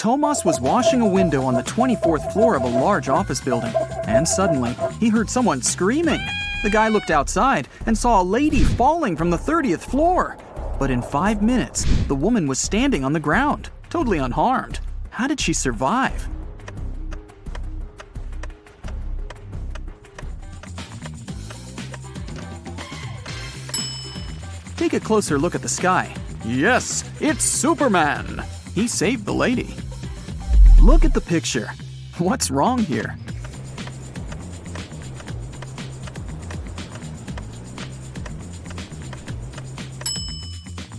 Tomas was washing a window on the 24th floor of a large office building, and suddenly he heard someone screaming. The guy looked outside and saw a lady falling from the 30th floor. But in 5 minutes, the woman was standing on the ground, totally unharmed. How did she survive? Take a closer look at the sky. Yes, it's Superman! He saved the lady. Look at the picture. What's wrong here?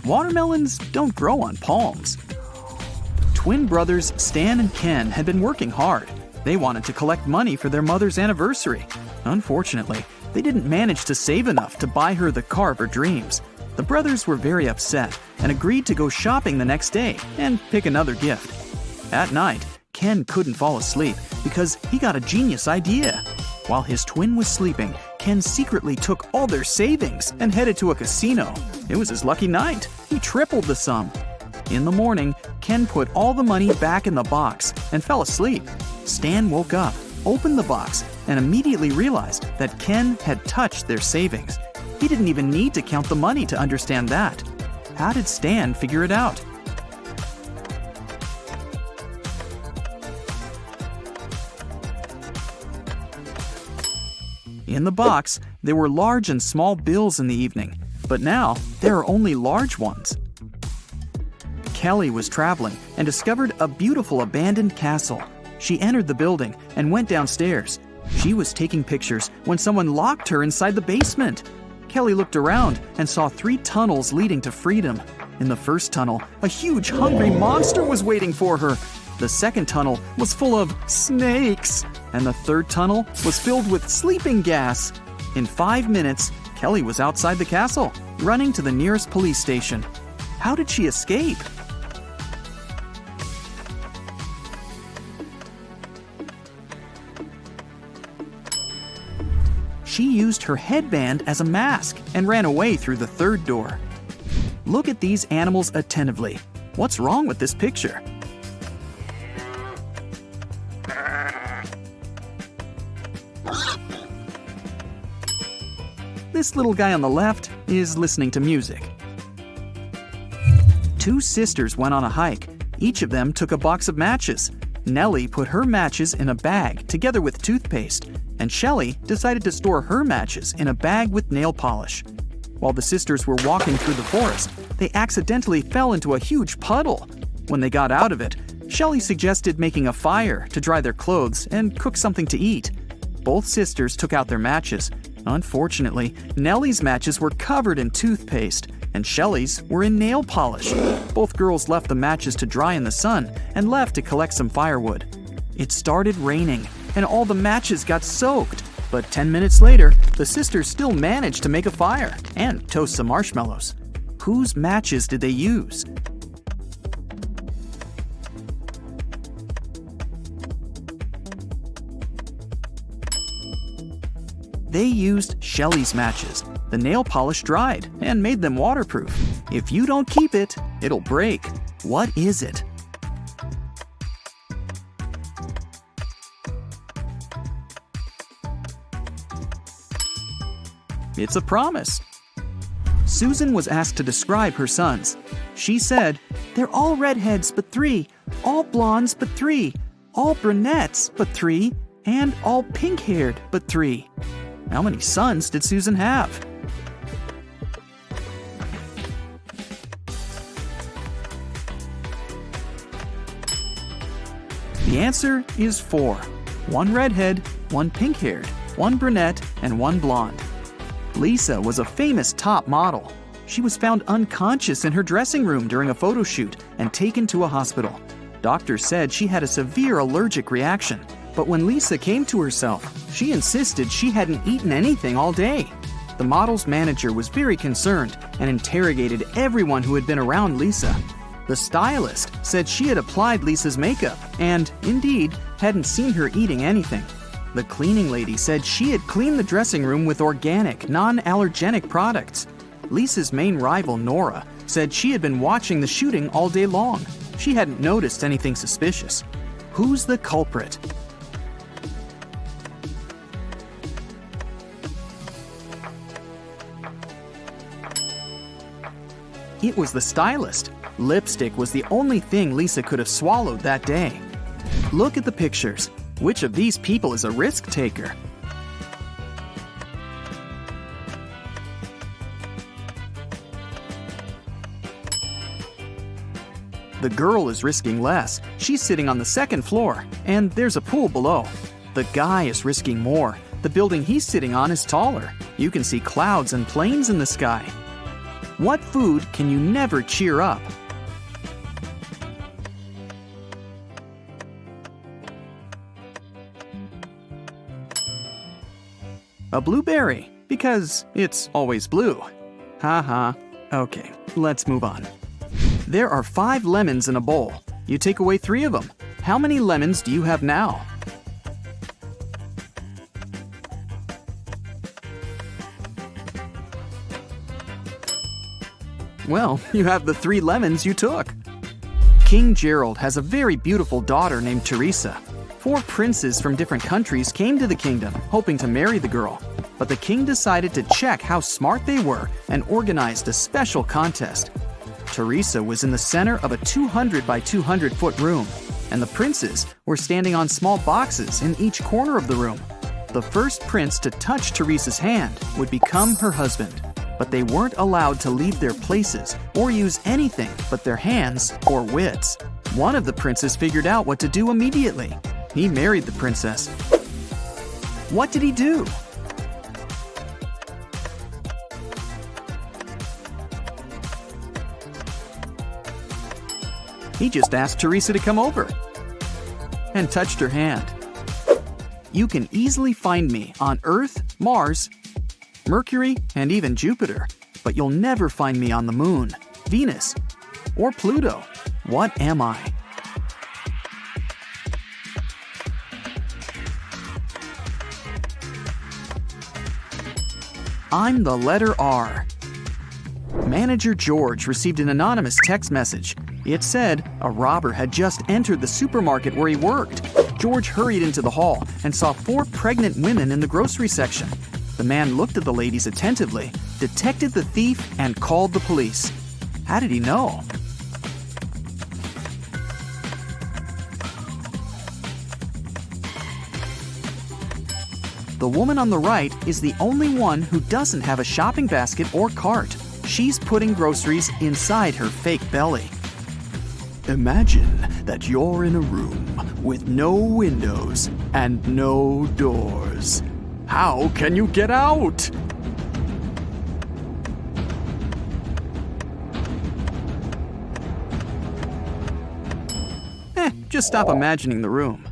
Watermelons don't grow on palms. Twin brothers Stan and Ken had been working hard. They wanted to collect money for their mother's anniversary. Unfortunately, they didn't manage to save enough to buy her the car of her dreams. The brothers were very upset and agreed to go shopping the next day and pick another gift. At night, Ken couldn't fall asleep because he got a genius idea. While his twin was sleeping, Ken secretly took all their savings and headed to a casino. It was his lucky night. He tripled the sum. In the morning, Ken put all the money back in the box and fell asleep. Stan woke up, opened the box, and immediately realized that Ken had touched their savings. He didn't even need to count the money to understand that. How did Stan figure it out? In the box, there were large and small bills in the evening, but now there are only large ones. Kelly was traveling and discovered a beautiful abandoned castle. She entered the building and went downstairs. She was taking pictures when someone locked her inside the basement. Kelly looked around and saw 3 tunnels leading to freedom. In the first tunnel, a huge hungry monster was waiting for her. The second tunnel was full of snakes, and the third tunnel was filled with sleeping gas. In 5 minutes, Kelly was outside the castle, running to the nearest police station. How did she escape? She used her headband as a mask and ran away through the third door. Look at these animals attentively. What's wrong with this picture? This little guy on the left is listening to music. 2 sisters went on a hike. Each of them took a box of matches. Nellie put her matches in a bag together with toothpaste, and Shelley decided to store her matches in a bag with nail polish. While the sisters were walking through the forest, they accidentally fell into a huge puddle. When they got out of it, Shelley suggested making a fire to dry their clothes and cook something to eat. Both sisters took out their matches. Unfortunately, Nellie's matches were covered in toothpaste, and Shelley's were in nail polish. Both girls left the matches to dry in the sun and left to collect some firewood. It started raining, and all the matches got soaked. But 10 minutes later, the sisters still managed to make a fire and toast some marshmallows. Whose matches did they use? They used Shelley's matches. The nail polish dried and made them waterproof. If you don't keep it, it'll break. What is it? It's a promise. Susan was asked to describe her sons. She said, "They're all redheads but 3, all blondes but 3, all brunettes but 3, and all pink-haired but 3. How many sons did Susan have? The answer is 4. 1 redhead, 1 pink-haired, 1 brunette, and 1 blonde. Lisa was a famous top model. She was found unconscious in her dressing room during a photo shoot and taken to a hospital. Doctors said she had a severe allergic reaction, but when Lisa came to herself, she insisted she hadn't eaten anything all day. The model's manager was very concerned and interrogated everyone who had been around Lisa. The stylist said she had applied Lisa's makeup and, indeed, hadn't seen her eating anything. The cleaning lady said she had cleaned the dressing room with organic, non-allergenic products. Lisa's main rival, Nora, said she had been watching the shooting all day long. She hadn't noticed anything suspicious. Who's the culprit? It was the stylist. Lipstick was the only thing Lisa could have swallowed that day. Look at the pictures. Which of these people is a risk taker? The girl is risking less. She's sitting on the second floor, and there's a pool below. The guy is risking more. The building he's sitting on is taller. You can see clouds and planes in the sky. What food can you never cheer up? A blueberry, because it's always blue. Haha. Okay, let's move on. There are 5 lemons in a bowl. You take away 3 of them. How many lemons do you have now? Well, you have the 3 lemons you took. King Gerald has a very beautiful daughter named Teresa. 4 princes from different countries came to the kingdom, hoping to marry the girl. But the king decided to check how smart they were and organized a special contest. Teresa was in the center of a 200 by 200 foot room, and the princes were standing on small boxes in each corner of the room. The first prince to touch Teresa's hand would become her husband. But they weren't allowed to leave their places or use anything but their hands or wits. One of the princes figured out what to do immediately. He married the princess. What did he do? He just asked Teresa to come over and touched her hand. You can easily find me on Earth, Mars, Mercury, and even Jupiter, but you'll never find me on the Moon, Venus, or Pluto. What am I? I'm the letter R. Manager George received an anonymous text message. It said a robber had just entered the supermarket where he worked. George hurried into the hall and saw 4 pregnant women in the grocery section. The man looked at the ladies attentively, detected the thief, and called the police. How did he know? The woman on the right is the only one who doesn't have a shopping basket or cart. She's putting groceries inside her fake belly. Imagine that you're in a room with no windows and no doors. How can you get out? Just stop imagining the room.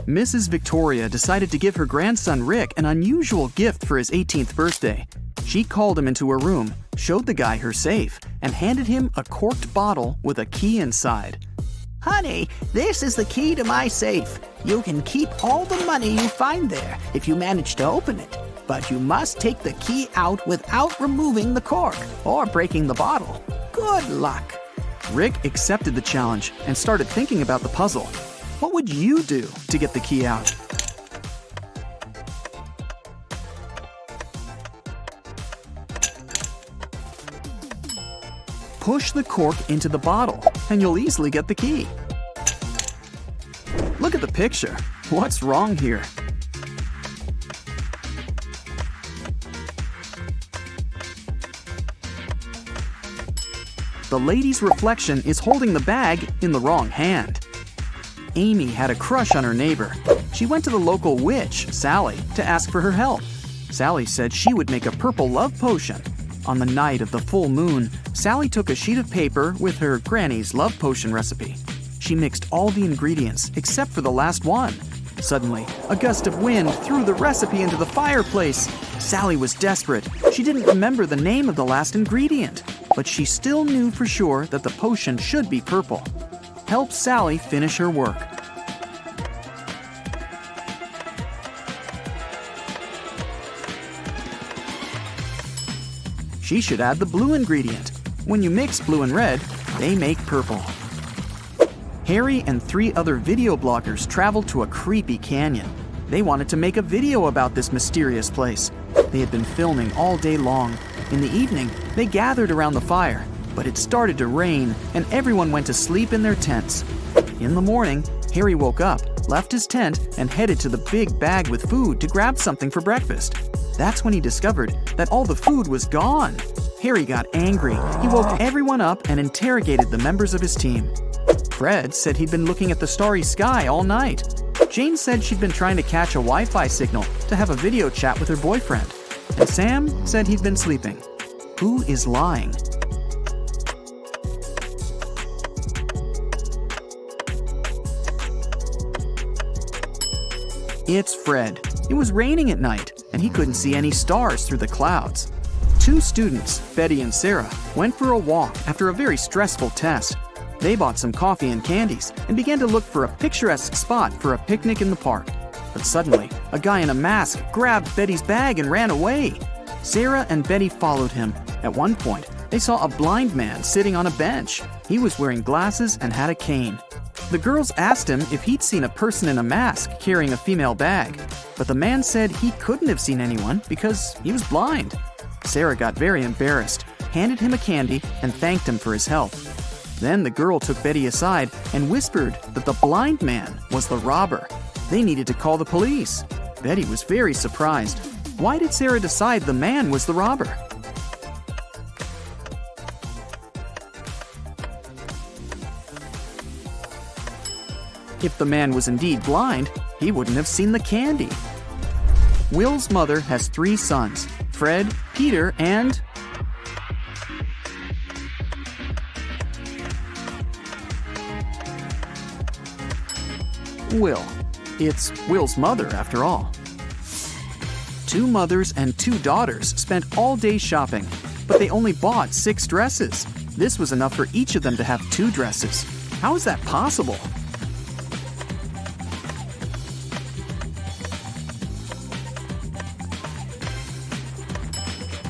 Mrs. Victoria decided to give her grandson Rick an unusual gift for his 18th birthday. She called him into her room, showed the guy her safe, and handed him a corked bottle with a key inside. Honey, this is the key to my safe. You can keep all the money you find there if you manage to open it. But you must take the key out without removing the cork or breaking the bottle. Good luck. Rick accepted the challenge and started thinking about the puzzle. What would you do to get the key out? Push the cork into the bottle, and you'll easily get the key. Look at the picture. What's wrong here? The lady's reflection is holding the bag in the wrong hand. Amy had a crush on her neighbor. She went to the local witch, Sally, to ask for her help. Sally said she would make a purple love potion. On the night of the full moon, Sally took a sheet of paper with her granny's love potion recipe. She mixed all the ingredients except for the last one. Suddenly, a gust of wind threw the recipe into the fireplace. Sally was desperate. She didn't remember the name of the last ingredient, but she still knew for sure that the potion should be purple. Help Sally finish her work. She should add the blue ingredient. When you mix blue and red, they make purple. Harry and 3 other video bloggers traveled to a creepy canyon. They wanted to make a video about this mysterious place. They had been filming all day long. In the evening, they gathered around the fire, but it started to rain and everyone went to sleep in their tents. In the morning, Harry woke up, left his tent, and headed to the big bag with food to grab something for breakfast. That's when he discovered that all the food was gone. Harry got angry. He woke everyone up and interrogated the members of his team. Fred said he'd been looking at the starry sky all night. Jane said she'd been trying to catch a Wi-Fi signal to have a video chat with her boyfriend. And Sam said he'd been sleeping. Who is lying? It's Fred. It was raining at night, and he couldn't see any stars through the clouds. 2 students, Betty and Sarah, went for a walk after a very stressful test. They bought some coffee and candies and began to look for a picturesque spot for a picnic in the park. But suddenly, a guy in a mask grabbed Betty's bag and ran away. Sarah and Betty followed him. At one point, they saw a blind man sitting on a bench. He was wearing glasses and had a cane. The girls asked him if he'd seen a person in a mask carrying a female bag, but the man said he couldn't have seen anyone because he was blind. Sarah got very embarrassed, handed him a candy, and thanked him for his help. Then the girl took Betty aside and whispered that the blind man was the robber. They needed to call the police. Betty was very surprised. Why did Sarah decide the man was the robber? If the man was indeed blind, he wouldn't have seen the candy. Will's mother has 3 sons, Fred, Peter, and... Will. It's Will's mother, after all. 2 mothers and 2 daughters spent all day shopping, but they only bought 6 dresses. This was enough for each of them to have 2 dresses. How is that possible?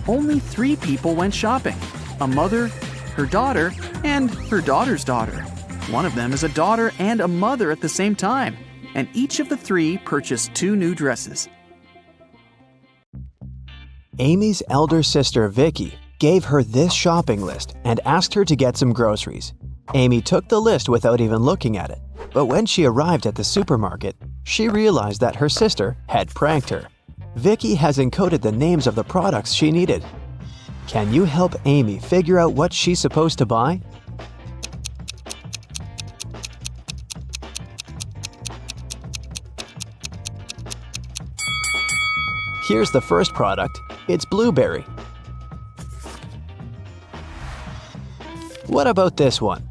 Only 3 people went shopping: a mother, her daughter, and her daughter's daughter. One of them is a daughter and a mother at the same time, and each of the 3 purchased 2 new dresses. Amy's elder sister, Vicky, gave her this shopping list and asked her to get some groceries. Amy took the list without even looking at it, but when she arrived at the supermarket, she realized that her sister had pranked her. Vicky has encoded the names of the products she needed. Can you help Amy figure out what she's supposed to buy? Here's the first product. It's blueberry. What about this one?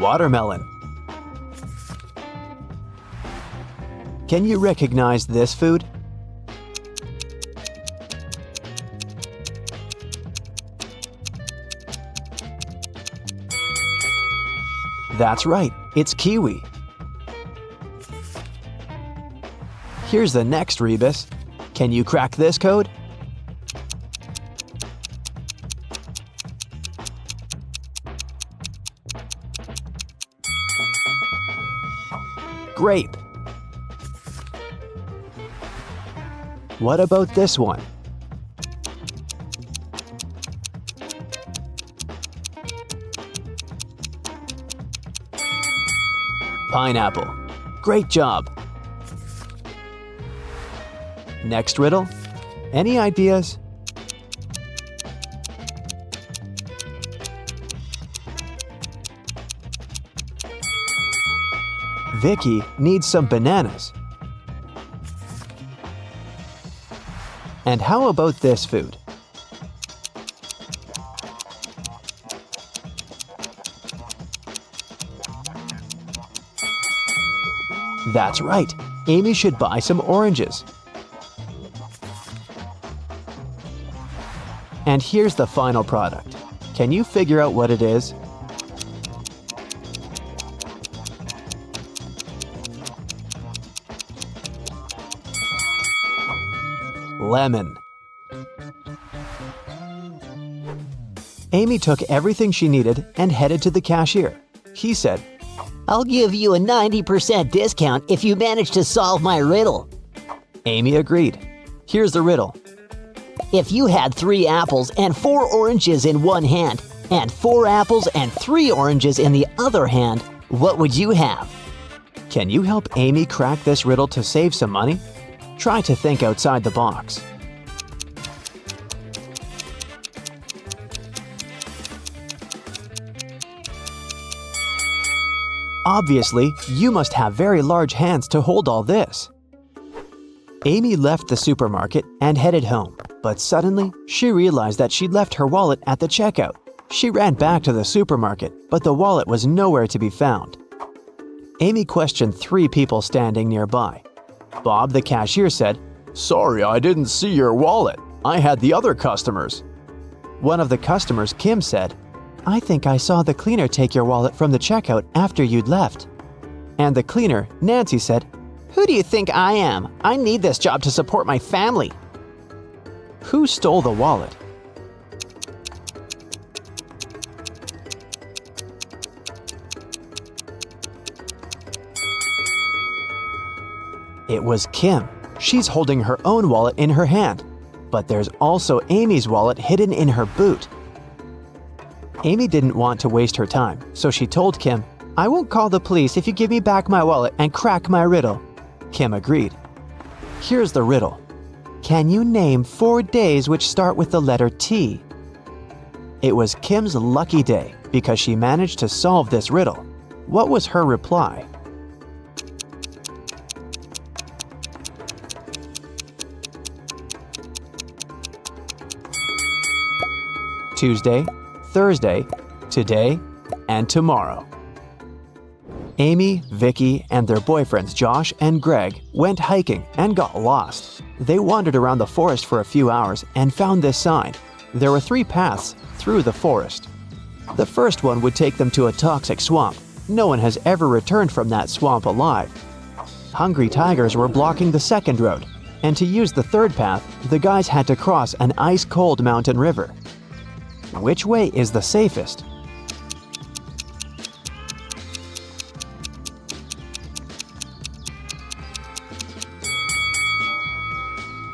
Watermelon. Can you recognize this food? That's right, it's kiwi. Here's the next rebus. Can you crack this code? Grape. What about this one? Pineapple. Great job. Next riddle. Any ideas? Vicky needs some bananas. And how about this food? That's right, Amy should buy some oranges. And here's the final product. Can you figure out what it is? lemon. Amy took everything she needed and headed to the cashier. He said, I'll give you a 90% discount if you manage to solve my riddle. Amy agreed. Here's the riddle. If you had 3 apples and 4 oranges in one hand, and 4 apples and 3 oranges in the other hand, what would you have? Can you help Amy crack this riddle to save some money? Try to think outside the box. Obviously, you must have very large hands to hold all this. Amy left the supermarket and headed home, but suddenly she realized that she'd left her wallet at the checkout. She ran back to the supermarket, but the wallet was nowhere to be found. Amy questioned 3 people standing nearby. Bob, the cashier, said, "Sorry, I didn't see your wallet. I had the other customers." One of the customers, Kim, said, "I think I saw the cleaner take your wallet from the checkout after you'd left." And the cleaner, Nancy, said, "Who do you think I am? I need this job to support my family." Who stole the wallet? It was Kim. She's holding her own wallet in her hand. But there's also Amy's wallet hidden in her boot. Amy didn't want to waste her time, so she told Kim, "I won't call the police if you give me back my wallet and crack my riddle." Kim agreed. Here's the riddle. Can you name 4 days which start with the letter T? It was Kim's lucky day because she managed to solve this riddle. What was her reply? Tuesday, Thursday, today, and tomorrow. Amy, Vicky, and their boyfriends Josh and Greg went hiking and got lost. They wandered around the forest for a few hours and found this sign. There were 3 paths through the forest. The first one would take them to a toxic swamp. No one has ever returned from that swamp alive. Hungry tigers were blocking the second road, and to use the third path, the guys had to cross an ice-cold mountain river. Which way is the safest?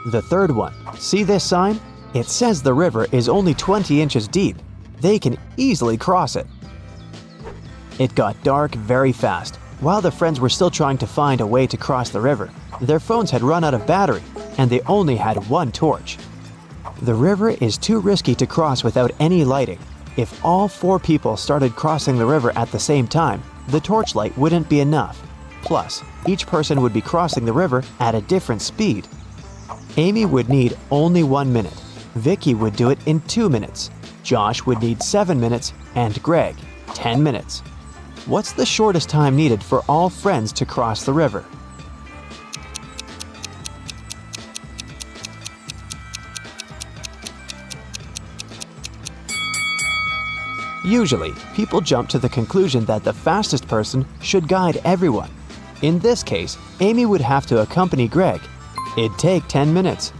The third one. See this sign? It says the river is only 20 inches deep. They can easily cross it. It got dark very fast. While the friends were still trying to find a way to cross the river, their phones had run out of battery, and they only had 1 torch. The river is too risky to cross without any lighting. If all 4 people started crossing the river at the same time, the torchlight wouldn't be enough. Plus, each person would be crossing the river at a different speed. Amy would need only 1 minute. Vicky would do it in 2 minutes. Josh would need 7 minutes, and Greg, 10 minutes. What's the shortest time needed for all friends to cross the river? Usually, people jump to the conclusion that the fastest person should guide everyone. In this case, Amy would have to accompany Greg. It'd take 10 minutes.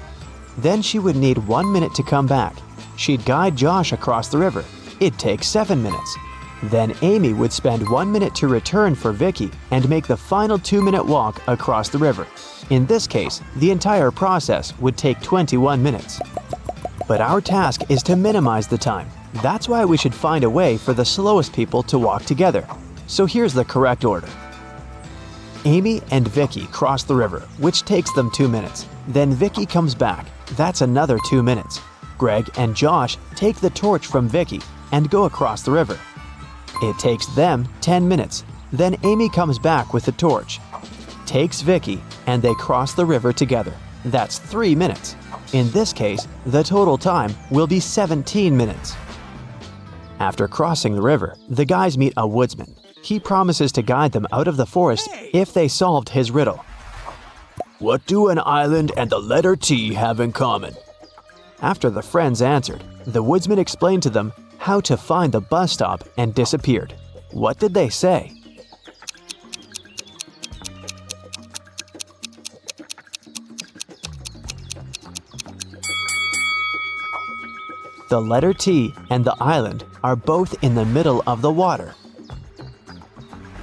Then she would need 1 minute to come back. She'd guide Josh across the river. It'd take 7 minutes. Then Amy would spend 1 minute to return for Vicky and make the final 2-minute walk across the river. In this case, the entire process would take 21 minutes. But our task is to minimize the time. That's why we should find a way for the slowest people to walk together. So here's the correct order. Amy and Vicky cross the river, which takes them 2 minutes. Then Vicky comes back. That's another 2 minutes. Greg and Josh take the torch from Vicky and go across the river. It takes them 10 minutes. Then Amy comes back with the torch, takes Vicky, and they cross the river together. That's 3 minutes. In this case, the total time will be 17 minutes. After crossing the river, the guys meet a woodsman. He promises to guide them out of the forest if they solved his riddle. What do an island and the letter T have in common? After the friends answered, the woodsman explained to them how to find the bus stop and disappeared. What did they say? The letter T and the island are both in the middle of the water.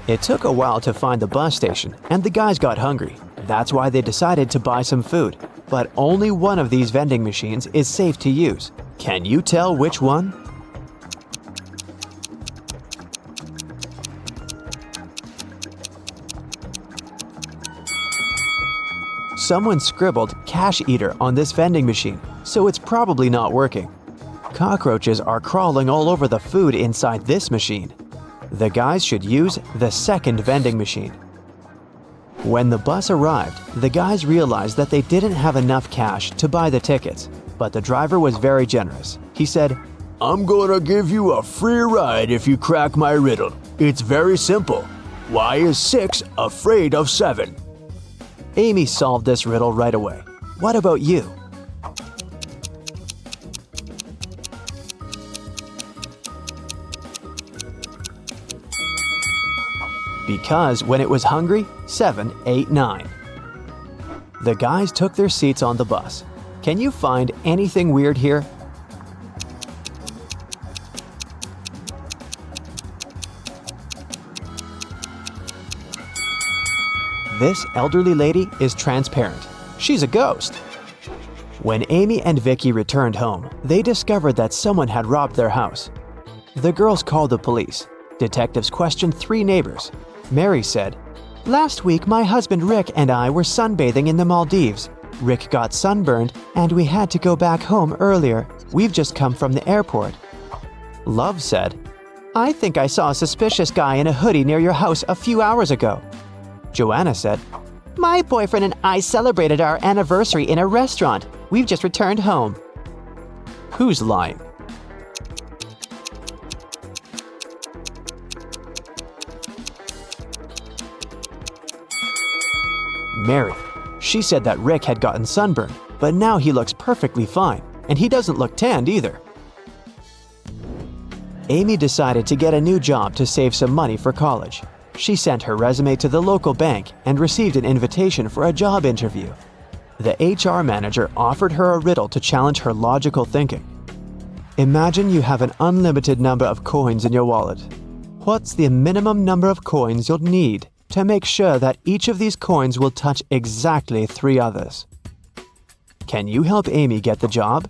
It took a while to find the bus station, and the guys got hungry. That's why they decided to buy some food. But only one of these vending machines is safe to use. Can you tell which one? Someone scribbled "cash eater" on this vending machine, so it's probably not working. Cockroaches are crawling all over the food inside this machine. The guys should use the second vending machine. When the bus arrived, the guys realized that they didn't have enough cash to buy the tickets, but the driver was very generous. He said, "I'm gonna give you a free ride if you crack my riddle. It's very simple. Why is 6 afraid of 7? Amy solved this riddle right away. What about you? Because when it was hungry, 7 ate 9. The guys took their seats on the bus. Can you find anything weird here? This elderly lady is transparent. She's a ghost. When Amy and Vicky returned home, they discovered that someone had robbed their house. The girls called the police. Detectives questioned 3 neighbors. Mary said, "Last week my husband Rick and I were sunbathing in the Maldives. Rick got sunburned and we had to go back home earlier. We've just come from the airport." Love said, "I think I saw a suspicious guy in a hoodie near your house a few hours ago." Joanna said, "My boyfriend and I celebrated our anniversary in a restaurant. We've just returned home." Who's lying? Mary. She said that Rick had gotten sunburned, but now he looks perfectly fine, and he doesn't look tanned either. Amy decided to get a new job to save some money for college. She sent her resume to the local bank and received an invitation for a job interview. The HR manager offered her a riddle to challenge her logical thinking. Imagine you have an unlimited number of coins in your wallet. What's the minimum number of coins you'll need to make sure that each of these coins will touch exactly 3 others? Can you help Amy get the job?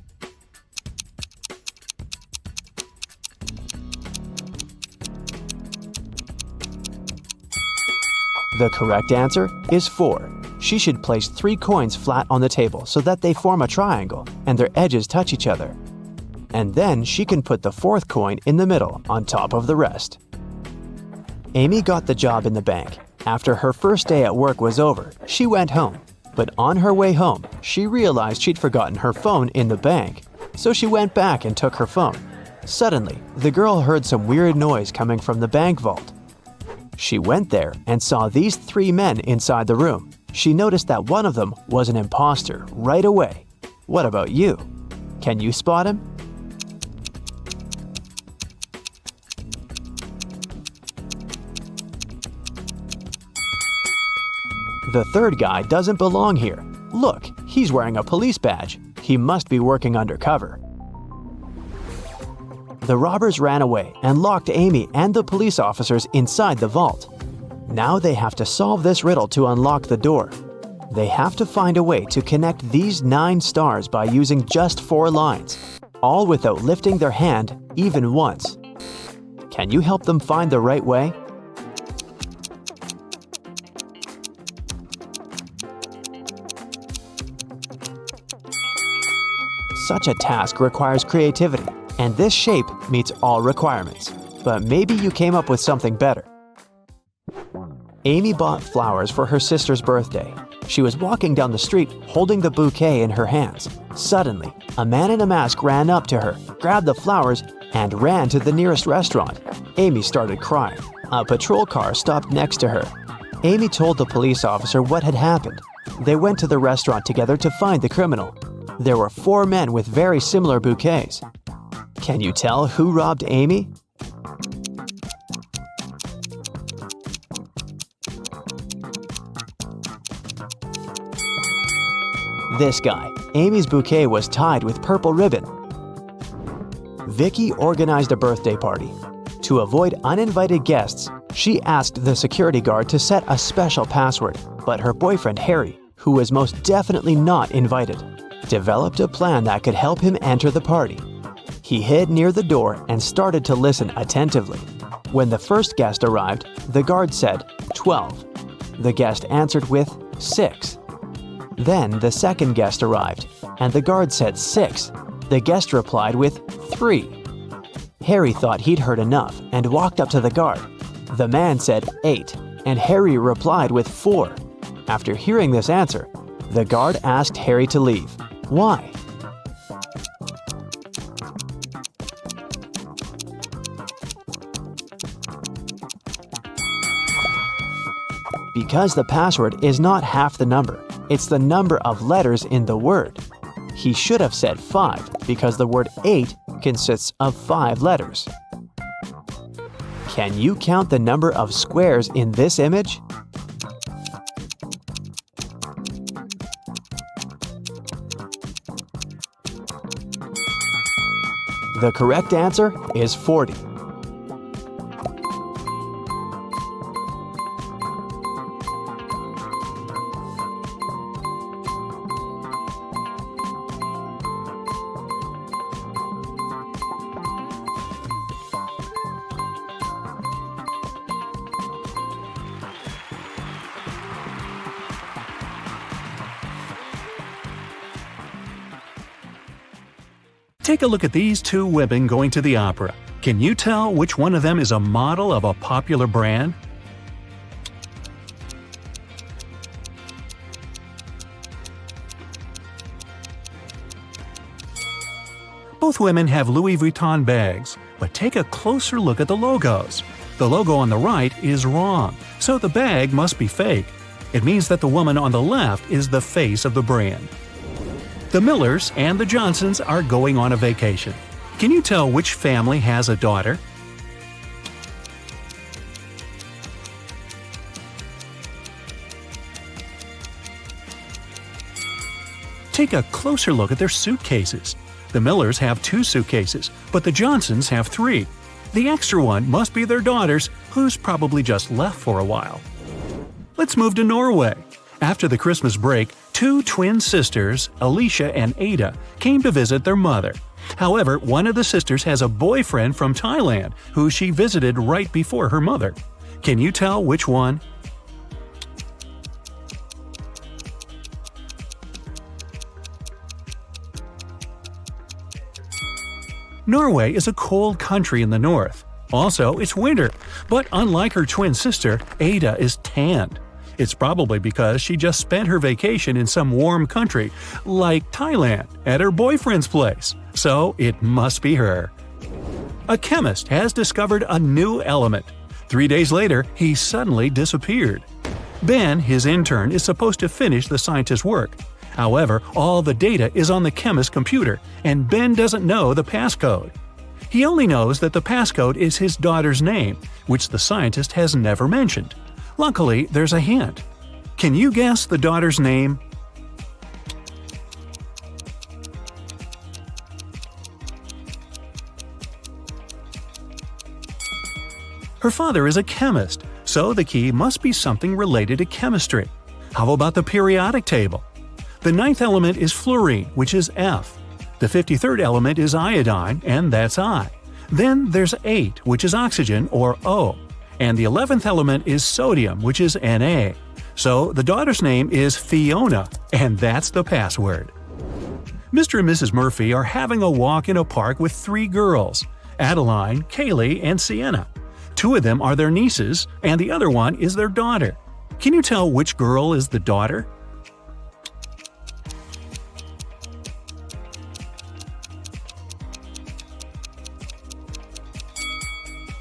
The correct answer is 4. She should place 3 coins flat on the table so that they form a triangle and their edges touch each other. And then she can put the 4th coin in the middle on top of the rest. Amy got the job in the bank. After her first day at work was over, she went home. But on her way home, she realized she'd forgotten her phone in the bank, so she went back and took her phone. Suddenly, the girl heard some weird noise coming from the bank vault. She went there and saw these 3 men inside the room. She noticed that one of them was an imposter right away. What about you? Can you spot him? The 3rd guy doesn't belong here. Look, he's wearing a police badge. He must be working undercover. The robbers ran away and locked Amy and the police officers inside the vault. Now they have to solve this riddle to unlock the door. They have to find a way to connect these 9 stars by using just 4 lines, all without lifting their hand even once. Can you help them find the right way? Such a task requires creativity, and this shape meets all requirements. But maybe you came up with something better. Amy bought flowers for her sister's birthday. She was walking down the street holding the bouquet in her hands. Suddenly, a man in a mask ran up to her, grabbed the flowers, and ran to the nearest restaurant. Amy started crying. A patrol car stopped next to her. Amy told the police officer what had happened. They went to the restaurant together to find the criminal. There were 4 men with very similar bouquets. Can you tell who robbed Amy? This guy. Amy's bouquet was tied with purple ribbon. Vicky organized a birthday party. To avoid uninvited guests, she asked the security guard to set a special password, but her boyfriend Harry, who was most definitely not invited, developed a plan that could help him enter the party. He hid near the door and started to listen attentively. When the first guest arrived, the guard said 12. The guest answered with 6. Then the second guest arrived, and the guard said 6. The guest replied with 3. Harry thought he'd heard enough and walked up to the guard. The man said 8, and Harry replied with 4. After hearing this answer, the guard asked Harry to leave. Why? Because the password is not half the number, it's the number of letters in the word. He should have said 5 because the word 8 consists of 5 letters. Can you count the number of squares in this image? The correct answer is 40. Take a look at these two women going to the opera. Can you tell which one of them is a model of a popular brand? Both women have Louis Vuitton bags, but take a closer look at the logos. The logo on the right is wrong, so the bag must be fake. It means that the woman on the left is the face of the brand. The Millers and the Johnsons are going on a vacation. Can you tell which family has a daughter? Take a closer look at their suitcases. The Millers have 2 suitcases, but the Johnsons have 3. The extra one must be their daughter's, who's probably just left for a while. Let's move to Norway. After the Christmas break, 2 twin sisters, Alicia and Ada, came to visit their mother. However, one of the sisters has a boyfriend from Thailand who she visited right before her mother. Can you tell which one? Norway is a cold country in the north. Also, it's winter, but unlike her twin sister, Ada is tanned. It's probably because she just spent her vacation in some warm country, like Thailand, at her boyfriend's place. So it must be her. A chemist has discovered a new element. 3 days later, he suddenly disappeared. Ben, his intern, is supposed to finish the scientist's work. However, all the data is on the chemist's computer, and Ben doesn't know the passcode. He only knows that the passcode is his daughter's name, which the scientist has never mentioned. Luckily, there's a hint. Can you guess the daughter's name? Her father is a chemist, so the key must be something related to chemistry. How about the periodic table? The 9th element is fluorine, which is F. The 53rd element is iodine, and that's I. Then there's 8, which is oxygen, or O. And the 11th element is sodium, which is Na. So the daughter's name is Fiona, and that's the password. Mr. and Mrs. Murphy are having a walk in a park with 3 girls, Adeline, Kaylee, and Sienna. 2 of them are their nieces, and the other one is their daughter. Can you tell which girl is the daughter?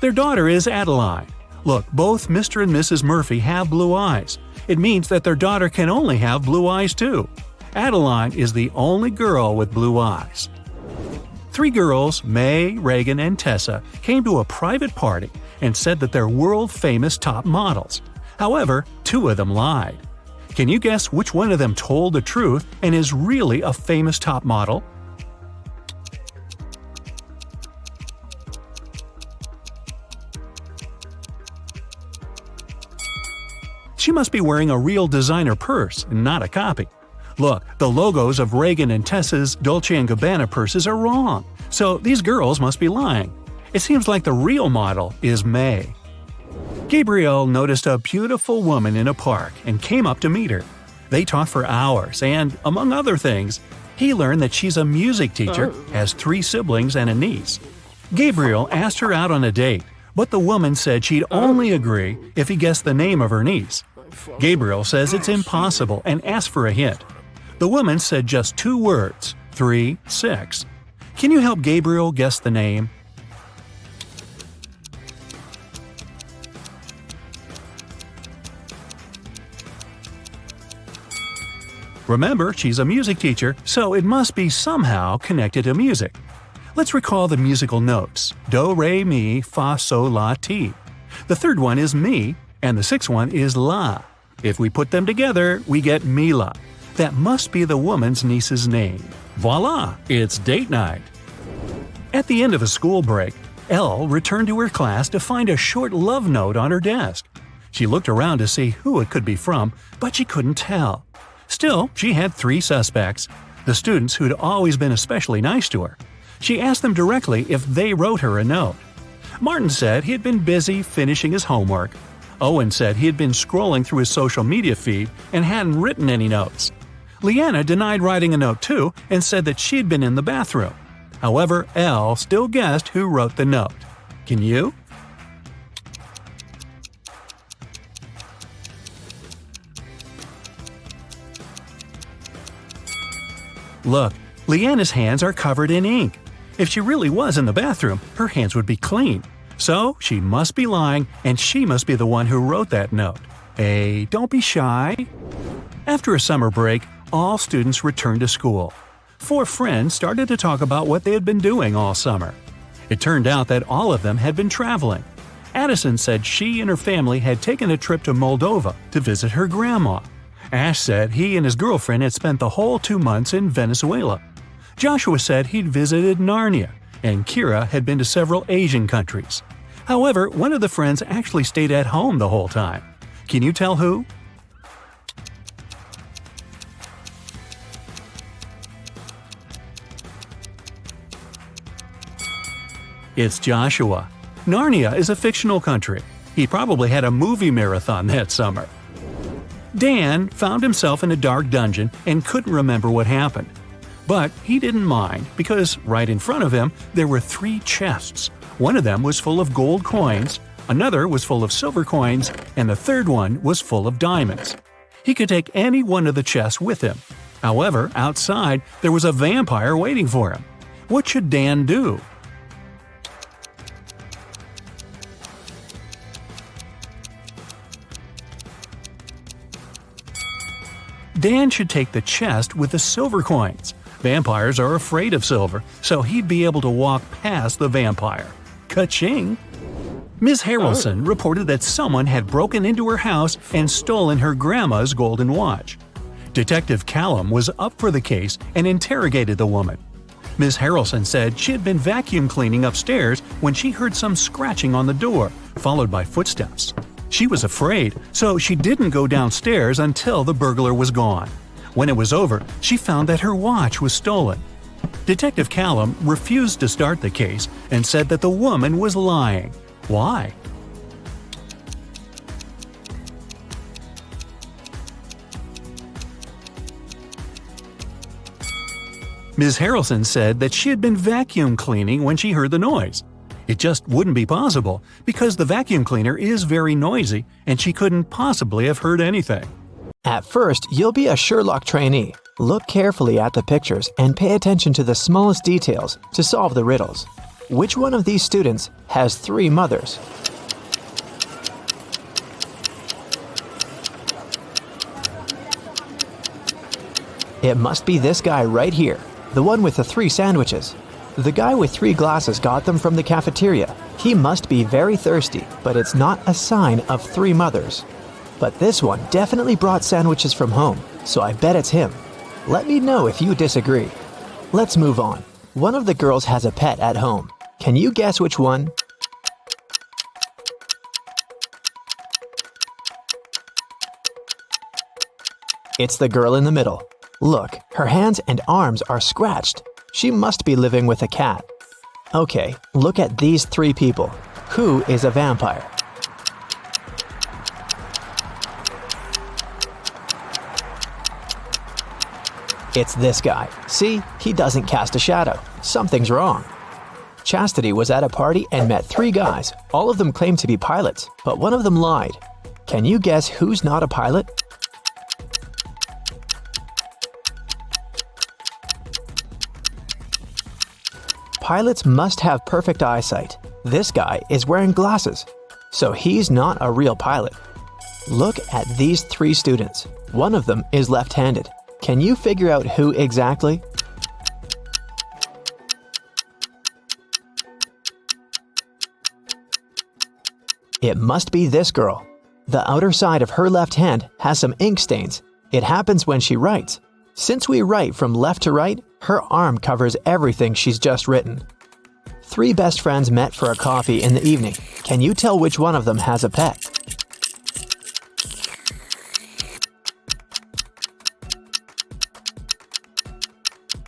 Their daughter is Adeline. Look, both Mr. and Mrs. Murphy have blue eyes. It means that their daughter can only have blue eyes too. Adeline is the only girl with blue eyes. 3 girls, May, Reagan, and Tessa, came to a private party and said that they're world-famous top models. However, 2 of them lied. Can you guess which one of them told the truth and is really a famous top model? She must be wearing a real designer purse, not a copy. Look, the logos of Reagan and Tessa's Dolce & Gabbana purses are wrong, so these girls must be lying. It seems like the real model is May. Gabriel noticed a beautiful woman in a park and came up to meet her. They talked for hours and, among other things, he learned that she's a music teacher, has 3 siblings and a niece. Gabriel asked her out on a date, but the woman said she'd only agree if he guessed the name of her niece. Gabriel says it's impossible and asked for a hint. The woman said just 2 words, 3, 6. Can you help Gabriel guess the name? Remember, she's a music teacher, so it must be somehow connected to music. Let's recall the musical notes: do, re, mi, fa, sol, la, ti. The third one is mi, and the 6th one is la. If we put them together, we get Mila. That must be the woman's niece's name. Voila! It's date night. At the end of a school break, Elle returned to her class to find a short love note on her desk. She looked around to see who it could be from, but she couldn't tell. Still, she had 3 suspects, the students who'd always been especially nice to her. She asked them directly if they wrote her a note. Martin said he had been busy finishing his homework. Owen said he had been scrolling through his social media feed and hadn't written any notes. Leanna denied writing a note too and said that she'd been in the bathroom. However, Elle still guessed who wrote the note. Can you? Look, Leanna's hands are covered in ink. If she really was in the bathroom, her hands would be clean. So she must be lying, and she must be the one who wrote that note. Hey, don't be shy. After a summer break, all students returned to school. 4 friends started to talk about what they had been doing all summer. It turned out that all of them had been traveling. Addison said she and her family had taken a trip to Moldova to visit her grandma. Ash said he and his girlfriend had spent the whole 2 months in Venezuela. Joshua said he'd visited Narnia, and Kira had been to several Asian countries. However, one of the friends actually stayed at home the whole time. Can you tell who? It's Joshua. Narnia is a fictional country. He probably had a movie marathon that summer. Dan found himself in a dark dungeon and couldn't remember what happened. But he didn't mind because right in front of him there were 3 chests. One of them was full of gold coins, another was full of silver coins, and the third one was full of diamonds. He could take any one of the chests with him. However, outside there was a vampire waiting for him. What should Dan do? Dan should take the chest with the silver coins. Vampires are afraid of silver, so he'd be able to walk past the vampire. Ka-ching! Ms. Harrelson reported that someone had broken into her house and stolen her grandma's golden watch. Detective Callum was up for the case and interrogated the woman. Ms. Harrelson said she had been vacuum cleaning upstairs when she heard some scratching on the door, followed by footsteps. She was afraid, so she didn't go downstairs until the burglar was gone. When it was over, she found that her watch was stolen. Detective Callum refused to start the case and said that the woman was lying. Why? Ms. Harrelson said that she had been vacuum cleaning when she heard the noise. It just wouldn't be possible because the vacuum cleaner is very noisy and she couldn't possibly have heard anything. At first, you'll be a Sherlock trainee. Look carefully at the pictures and pay attention to the smallest details to solve the riddles. Which one of these students has 3 mothers? It must be this guy right here, the one with the 3 sandwiches. The guy with 3 glasses got them from the cafeteria. He must be very thirsty, but it's not a sign of 3 mothers. But this one definitely brought sandwiches from home, so I bet it's him. Let me know if you disagree. Let's move on. One of the girls has a pet at home. Can you guess which one? It's the girl in the middle. Look, her hands and arms are scratched. She must be living with a cat. Okay, look at these three people. Who is a vampire? It's this guy. See, he doesn't cast a shadow. Something's wrong. Chastity was at a party and met three guys. All of them claimed to be pilots, but one of them lied. Can you guess who's not a pilot? Pilots must have perfect eyesight. This guy is wearing glasses, so he's not a real pilot. Look at these three students. One of them is left-handed. Can you figure out who exactly? It must be this girl. The outer side of her left hand has some ink stains. It happens when she writes. Since we write from left to right, her arm covers everything she's just written. Three best friends met for a coffee in the evening. Can you tell which one of them has a pet?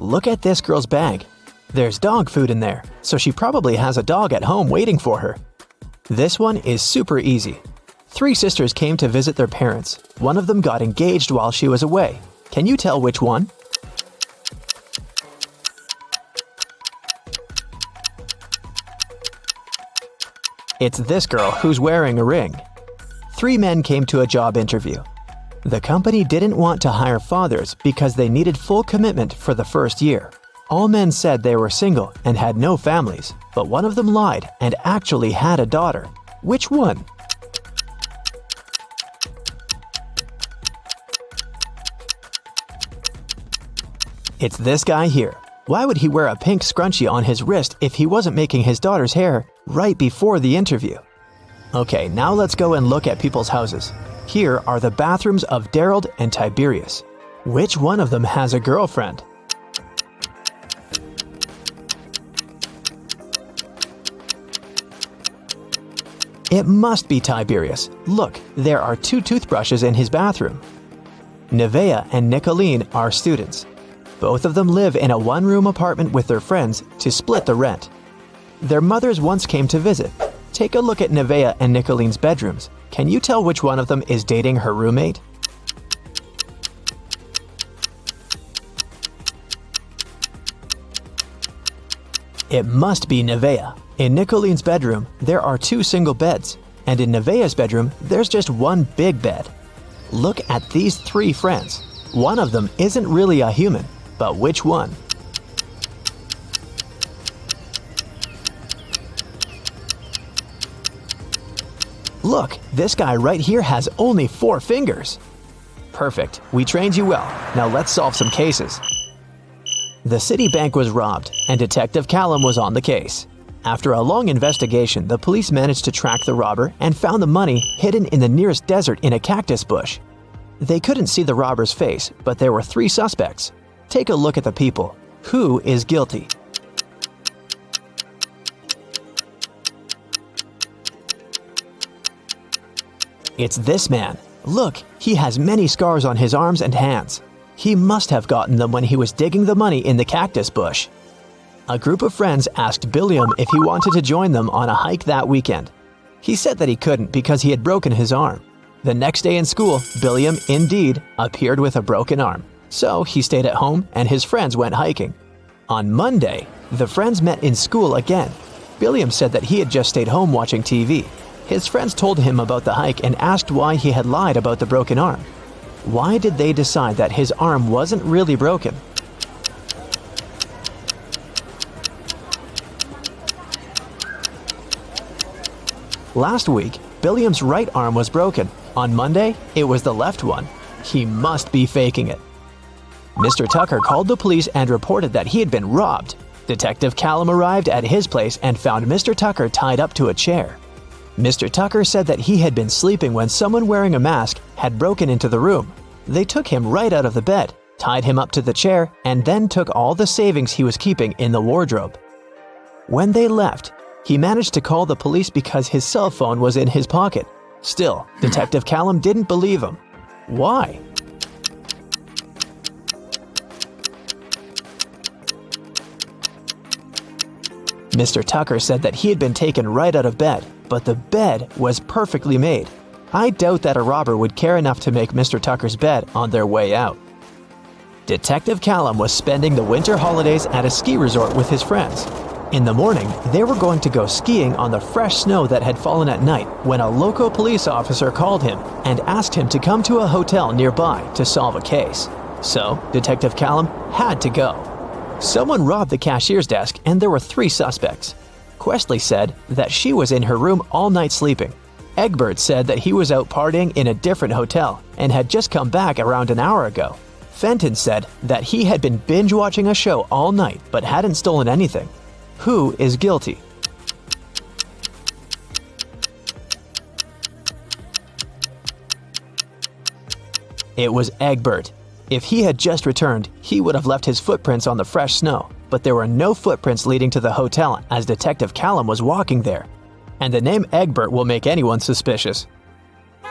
Look at this girl's bag. There's dog food in there, so she probably has a dog at home waiting for her. This one is super easy. Three sisters came to visit their parents. One of them got engaged while she was away. Can you tell which one? It's this girl who's wearing a ring. Three men came to a job interview. The company didn't want to hire fathers because they needed full commitment for the first year. All men said they were single and had no families, but one of them lied and actually had a daughter. Which one? It's this guy here. Why would he wear a pink scrunchie on his wrist if he wasn't making his daughter's hair right before the interview? Okay, now let's go and look at people's houses. Here are the bathrooms of Daryl and Tiberius. Which one of them has a girlfriend? It must be Tiberius. Look, there are two toothbrushes in his bathroom. Nevaeh and Nicolene are students. Both of them live in a one-room apartment with their friends to split the rent. Their mothers once came to visit. Take a look at Nevaeh and Nicolene's bedrooms. Can you tell which one of them is dating her roommate? It must be Nevaeh. In Nicolene's bedroom, there are two single beds, and in Nevaeh's bedroom, there's just one big bed. Look at these three friends. One of them isn't really a human, but which one? Look, this guy right here has only 4 fingers. Perfect, we trained you well. Now let's solve some cases. The city bank was robbed, and Detective Callum was on the case. After a long investigation, the police managed to track the robber and found the money hidden in the nearest desert in a cactus bush. They couldn't see the robber's face, but there were 3 suspects. Take a look at the people. Who is guilty? It's this man. Look, he has many scars on his arms and hands. He must have gotten them when he was digging the money in the cactus bush. A group of friends asked Billiam if he wanted to join them on a hike that weekend. He said that he couldn't because he had broken his arm. The next day in school, Billiam, indeed, appeared with a broken arm. So he stayed at home and his friends went hiking. On Monday, the friends met in school again. Billiam said that he had just stayed home watching TV. His friends told him about the hike and asked why he had lied about the broken arm. Why did they decide that his arm wasn't really broken? Last week, Billiam's right arm was broken. On Monday, it was the left one. He must be faking it. Mr. Tucker called the police and reported that he had been robbed. Detective Callum arrived at his place and found Mr. Tucker tied up to a chair. Mr. Tucker said that he had been sleeping when someone wearing a mask had broken into the room. They took him right out of the bed, tied him up to the chair, and then took all the savings he was keeping in the wardrobe. When they left, he managed to call the police because his cell phone was in his pocket. Still, Detective Callum didn't believe him. Why? Mr. Tucker said that he had been taken right out of bed, but the bed was perfectly made. I doubt that a robber would care enough to make Mr. Tucker's bed on their way out. Detective Callum was spending the winter holidays at a ski resort with his friends. In the morning, they were going to go skiing on the fresh snow that had fallen at night when a local police officer called him and asked him to come to a hotel nearby to solve a case. So, Detective Callum had to go. Someone robbed the cashier's desk and there were 3 suspects. Questley said that she was in her room all night sleeping. Egbert said that he was out partying in a different hotel and had just come back around an hour ago. Fenton said that he had been binge-watching a show all night but hadn't stolen anything. Who is guilty? It was Egbert. If he had just returned, he would have left his footprints on the fresh snow, but there were no footprints leading to the hotel as Detective Callum was walking there. And the name Egbert will make anyone suspicious.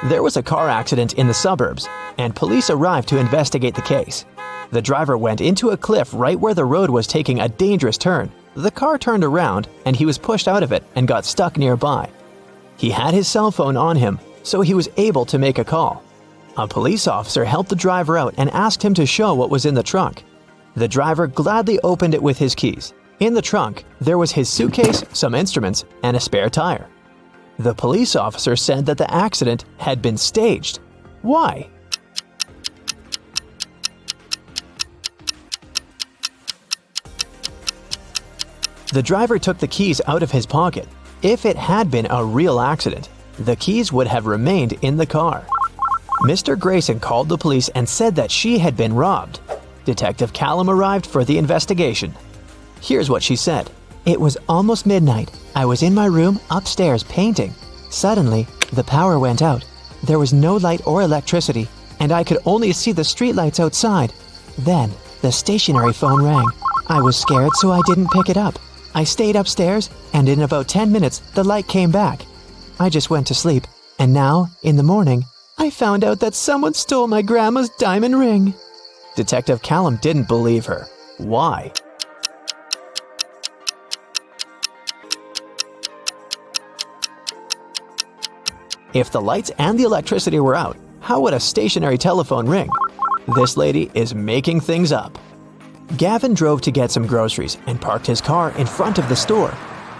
There was a car accident in the suburbs, and police arrived to investigate the case. The driver went into a cliff right where the road was taking a dangerous turn. The car turned around, and he was pushed out of it and got stuck nearby. He had his cell phone on him, so he was able to make a call. A police officer helped the driver out and asked him to show what was in the trunk. The driver gladly opened it with his keys. In the trunk, there was his suitcase, some instruments, and a spare tire. The police officer said that the accident had been staged. Why? The driver took the keys out of his pocket. If it had been a real accident, the keys would have remained in the car. Mr. Grayson called the police and said that she had been robbed. Detective Callum arrived for the investigation. Here's what she said. It was almost midnight. I was in my room upstairs painting. Suddenly, the power went out. There was no light or electricity, and I could only see the streetlights outside. Then, the stationary phone rang. I was scared, so I didn't pick it up. I stayed upstairs, and in about 10 minutes, the light came back. I just went to sleep, and now, in the morning, I found out that someone stole my grandma's diamond ring. Detective Callum didn't believe her. Why? If the lights and the electricity were out, how would a stationary telephone ring? This lady is making things up. Gavin drove to get some groceries and parked his car in front of the store.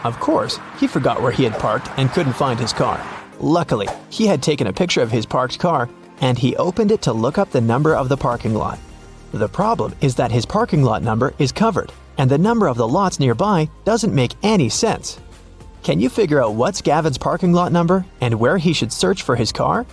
Of course, he forgot where he had parked and couldn't find his car. Luckily, he had taken a picture of his parked car and he opened it to look up the number of the parking lot. The problem is that his parking lot number is covered and the number of the lots nearby doesn't make any sense. Can you figure out what's Gavin's parking lot number and where he should search for his car?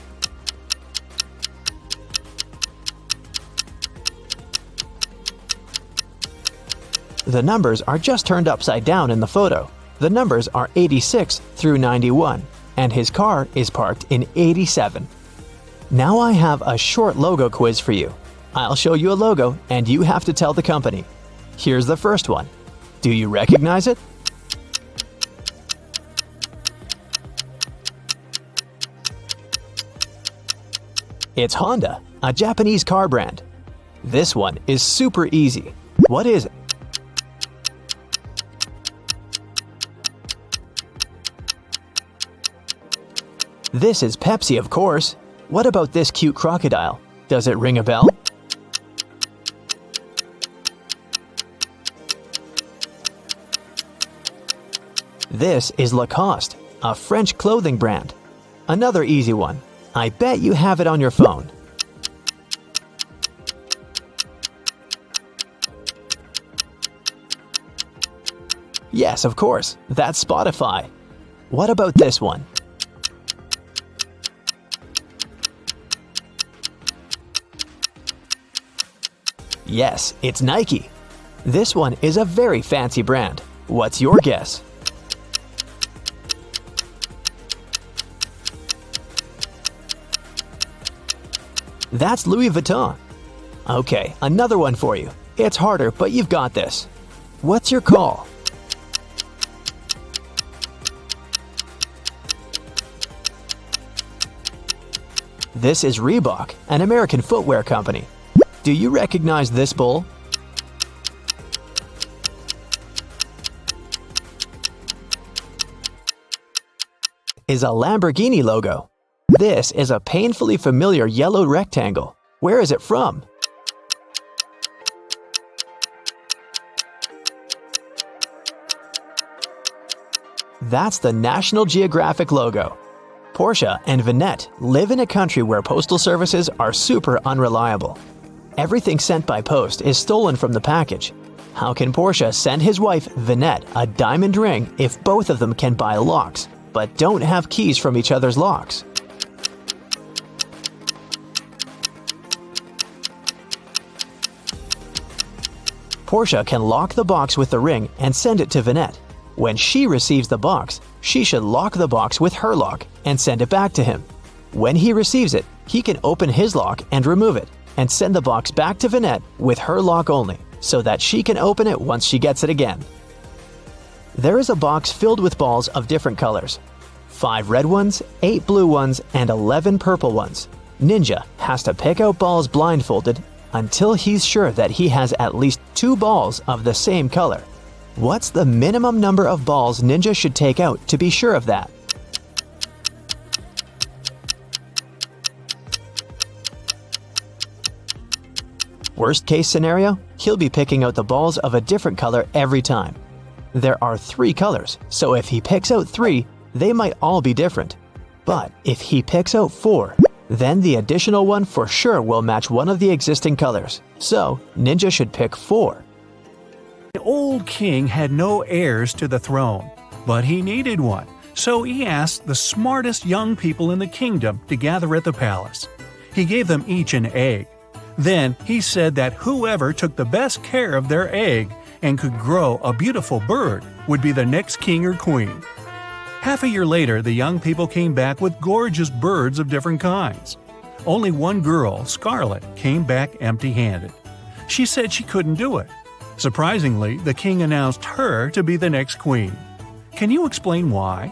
The numbers are just turned upside down in the photo. The numbers are 86 through 91, and his car is parked in 87. Now I have a short logo quiz for you. I'll show you a logo, and you have to tell the company. Here's the first one. Do you recognize it? It's Honda, a Japanese car brand. This one is super easy. What is it? This is Pepsi, of course. What about this cute crocodile? Does it ring a bell? This is Lacoste, a French clothing brand. Another easy one. I bet you have it on your phone. Yes, of course. That's Spotify. What about this one? Yes, it's Nike. This one is a very fancy brand. What's your guess? That's Louis Vuitton. Okay, another one for you. It's harder, but you've got this. What's your call? This is Reebok, an American footwear company. Do you recognize this bull? is a Lamborghini logo. This is a painfully familiar yellow rectangle. Where is it from? That's the National Geographic logo. Portia and Vinette live in a country where postal services are super unreliable. Everything sent by post is stolen from the package. How can Portia send his wife, Vinette, a diamond ring if both of them can buy locks, but don't have keys from each other's locks? Portia can lock the box with the ring and send it to Vinette. When she receives the box, she should lock the box with her lock and send it back to him. When he receives it, he can open his lock and remove it, and send the box back to Vinette with her lock only, so that she can open it once she gets it again. There is a box filled with balls of different colors. 5 red ones, 8 blue ones, and 11 purple ones. Ninja has to pick out balls blindfolded until he's sure that he has at least 2 balls of the same color. What's the minimum number of balls Ninja should take out to be sure of that? Worst case scenario, he'll be picking out the balls of a different color every time. There are 3 colors, so if he picks out 3, they might all be different. But if he picks out 4, then the additional one for sure will match one of the existing colors. So, Ninja should pick 4. The old king had no heirs to the throne, but he needed one, so he asked the smartest young people in the kingdom to gather at the palace. He gave them each an egg. Then he said that whoever took the best care of their egg and could grow a beautiful bird would be the next king or queen. Half a year later, the young people came back with gorgeous birds of different kinds. Only one girl, Scarlet, came back empty-handed. She said she couldn't do it. Surprisingly, the king announced her to be the next queen. Can you explain why?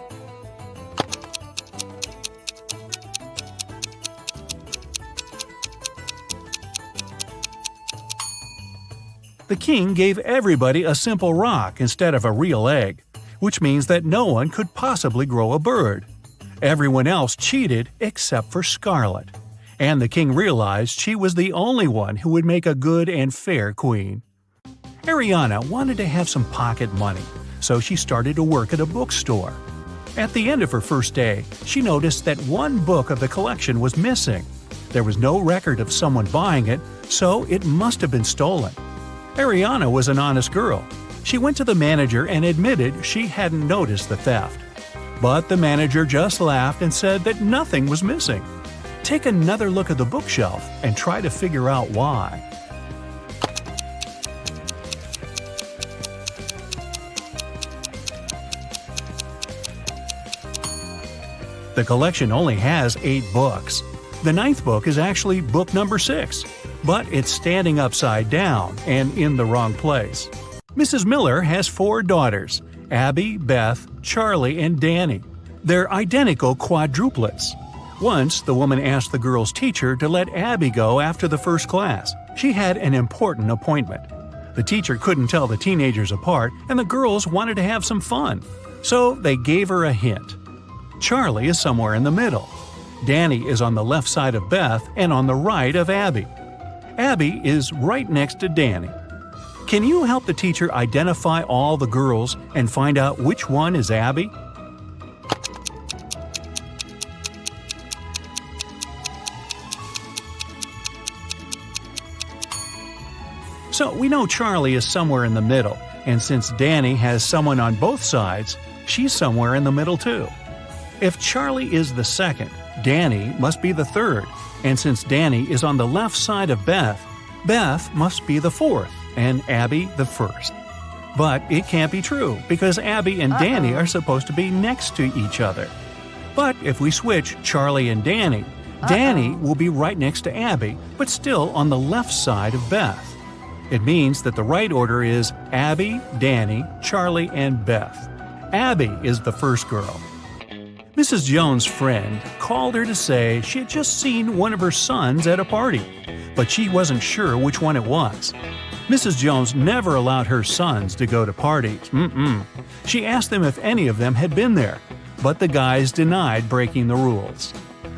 The king gave everybody a simple rock instead of a real egg, which means that no one could possibly grow a bird. Everyone else cheated except for Scarlet, and the king realized she was the only one who would make a good and fair queen. Ariana wanted to have some pocket money, so she started to work at a bookstore. At the end of her first day, she noticed that one book of the collection was missing. There was no record of someone buying it, so it must have been stolen. Ariana was an honest girl. She went to the manager and admitted she hadn't noticed the theft. But the manager just laughed and said that nothing was missing. Take another look at the bookshelf and try to figure out why. The collection only has 8 books. The 9th book is actually book number 6, but it's standing upside down and in the wrong place. Mrs. Miller has 4 daughters, Abby, Beth, Charlie, and Danny. They're identical quadruplets. Once, the woman asked the girls' teacher to let Abby go after the first class. She had an important appointment. The teacher couldn't tell the teenagers apart, and the girls wanted to have some fun. So they gave her a hint. Charlie is somewhere in the middle. Danny is on the left side of Beth and on the right of Abby. Abby is right next to Danny. Can you help the teacher identify all the girls and find out which one is Abby? So we know Charlie is somewhere in the middle, and since Danny has someone on both sides, she's somewhere in the middle too. If Charlie is the second, Danny must be the third, and since Danny is on the left side of Beth, Beth must be the fourth, and Abby the first. But it can't be true, because Abby and Danny are supposed to be next to each other. But if we switch Charlie and Danny, Danny will be right next to Abby, but still on the left side of Beth. It means that the right order is Abby, Danny, Charlie, and Beth. Abby is the first girl. Mrs. Jones' friend called her to say she had just seen one of her sons at a party, but she wasn't sure which one it was. Mrs. Jones never allowed her sons to go to parties. She asked them if any of them had been there, but the guys denied breaking the rules.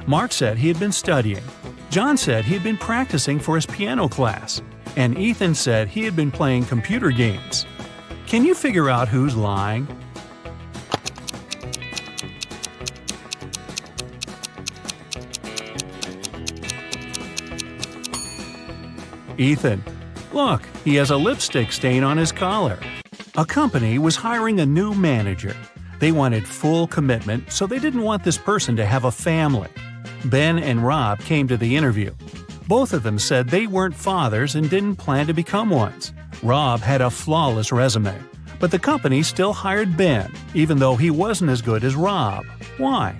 Mark said he had been studying. John said he had been practicing for his piano class. And Ethan said he had been playing computer games. Can you figure out who's lying? Ethan. Look, he has a lipstick stain on his collar. A company was hiring a new manager. They wanted full commitment, so they didn't want this person to have a family. Ben and Rob came to the interview. Both of them said they weren't fathers and didn't plan to become ones. Rob had a flawless resume, but the company still hired Ben, even though he wasn't as good as Rob. Why?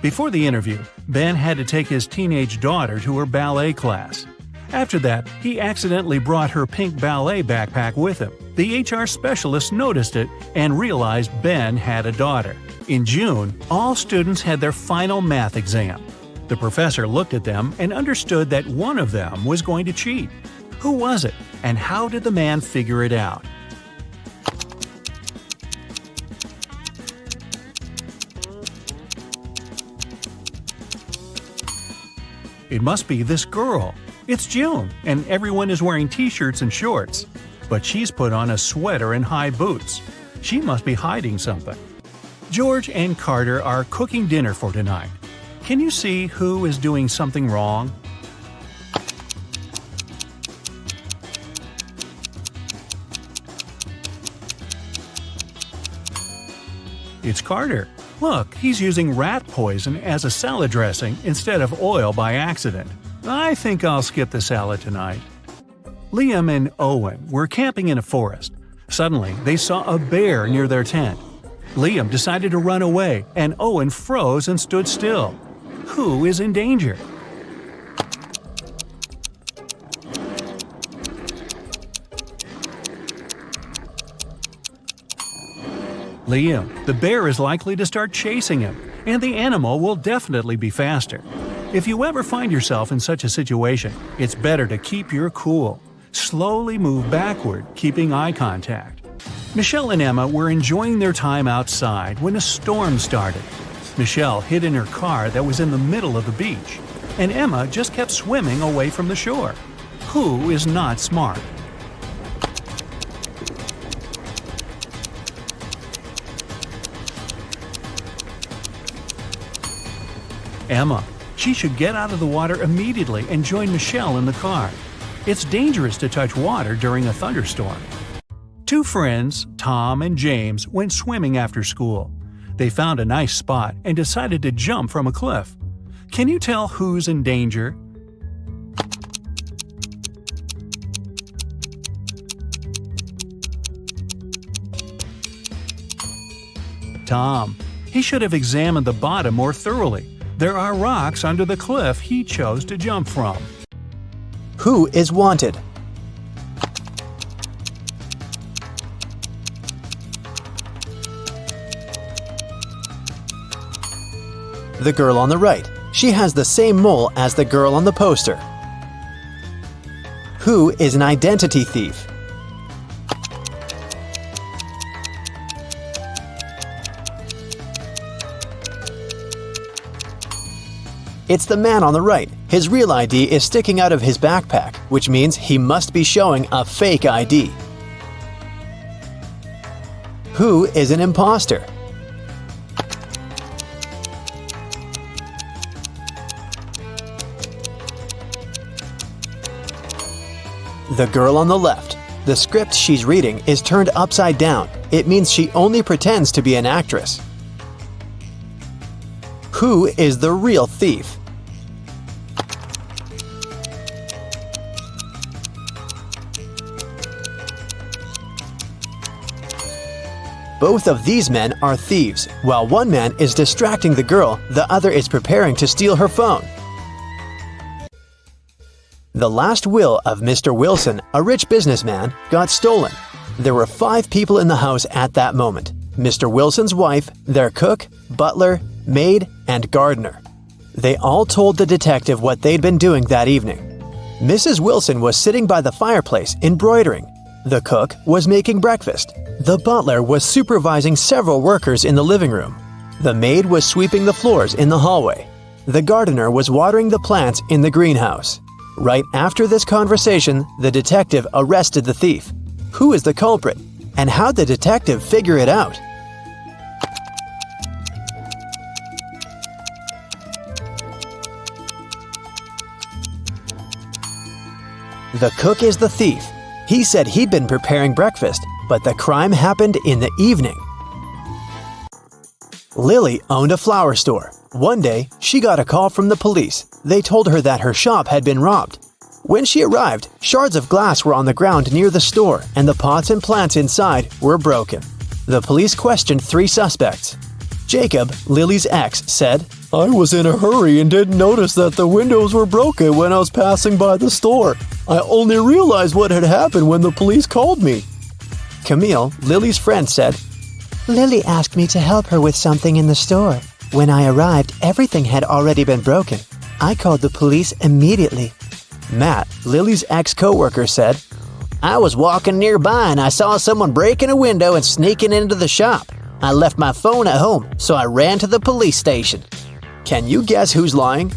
Before the interview, Ben had to take his teenage daughter to her ballet class. After that, he accidentally brought her pink ballet backpack with him. The HR specialist noticed it and realized Ben had a daughter. In June, all students had their final math exam. The professor looked at them and understood that one of them was going to cheat. Who was it, and how did the man figure it out? It must be this girl. It's June, and everyone is wearing t-shirts and shorts. But she's put on a sweater and high boots. She must be hiding something. George and Carter are cooking dinner for tonight. Can you see who is doing something wrong? It's Carter. Look, he's using rat poison as a salad dressing instead of oil by accident. I think I'll skip the salad tonight. Liam and Owen were camping in a forest. Suddenly, they saw a bear near their tent. Liam decided to run away, and Owen froze and stood still. Who is in danger? Liam. The bear is likely to start chasing him, and the animal will definitely be faster. If you ever find yourself in such a situation, it's better to keep your cool. Slowly move backward, keeping eye contact. Michelle and Emma were enjoying their time outside when a storm started. Michelle hid in her car that was in the middle of the beach, and Emma just kept swimming away from the shore. Who is not smart? Emma. She should get out of the water immediately and join Michelle in the car. It's dangerous to touch water during a thunderstorm. Two friends, Tom and James, went swimming after school. They found a nice spot and decided to jump from a cliff. Can you tell who's in danger? Tom. He should have examined the bottom more thoroughly. There are rocks under the cliff he chose to jump from. Who is wanted? The girl on the right. She has the same mole as the girl on the poster. Who is an identity thief? It's the man on the right. His real ID is sticking out of his backpack, which means he must be showing a fake ID. Who is an imposter? The girl on the left. The script she's reading is turned upside down. It means she only pretends to be an actress. Who is the real thief? Both of these men are thieves. While one man is distracting the girl, the other is preparing to steal her phone. The last will of Mr. Wilson, a rich businessman, got stolen. There were 5 people in the house at that moment: Mr. Wilson's wife, their cook, butler, maid, and gardener. They all told the detective what they'd been doing that evening. Mrs. Wilson was sitting by the fireplace embroidering. The cook was making breakfast. The butler was supervising several workers in the living room. The maid was sweeping the floors in the hallway. The gardener was watering the plants in the greenhouse. Right after this conversation, the detective arrested the thief. Who is the culprit? And how'd the detective figure it out? The cook is the thief. He said he'd been preparing breakfast, but the crime happened in the evening. Lily owned a flower store. One day, she got a call from the police. They told her that her shop had been robbed. When she arrived, shards of glass were on the ground near the store, and the pots and plants inside were broken. The police questioned 3 suspects. Jacob, Lily's ex, said, "I was in a hurry and didn't notice that the windows were broken when I was passing by the store. I only realized what had happened when the police called me." Camille, Lily's friend, said, Lily asked me to help her with something in the store. When I arrived, everything had already been broken. I called the police immediately. Matt, Lily's ex-coworker, said, I was walking nearby and I saw someone breaking a window and sneaking into the shop. I left my phone at home, so I ran to the police station. "Can you guess who's lying?"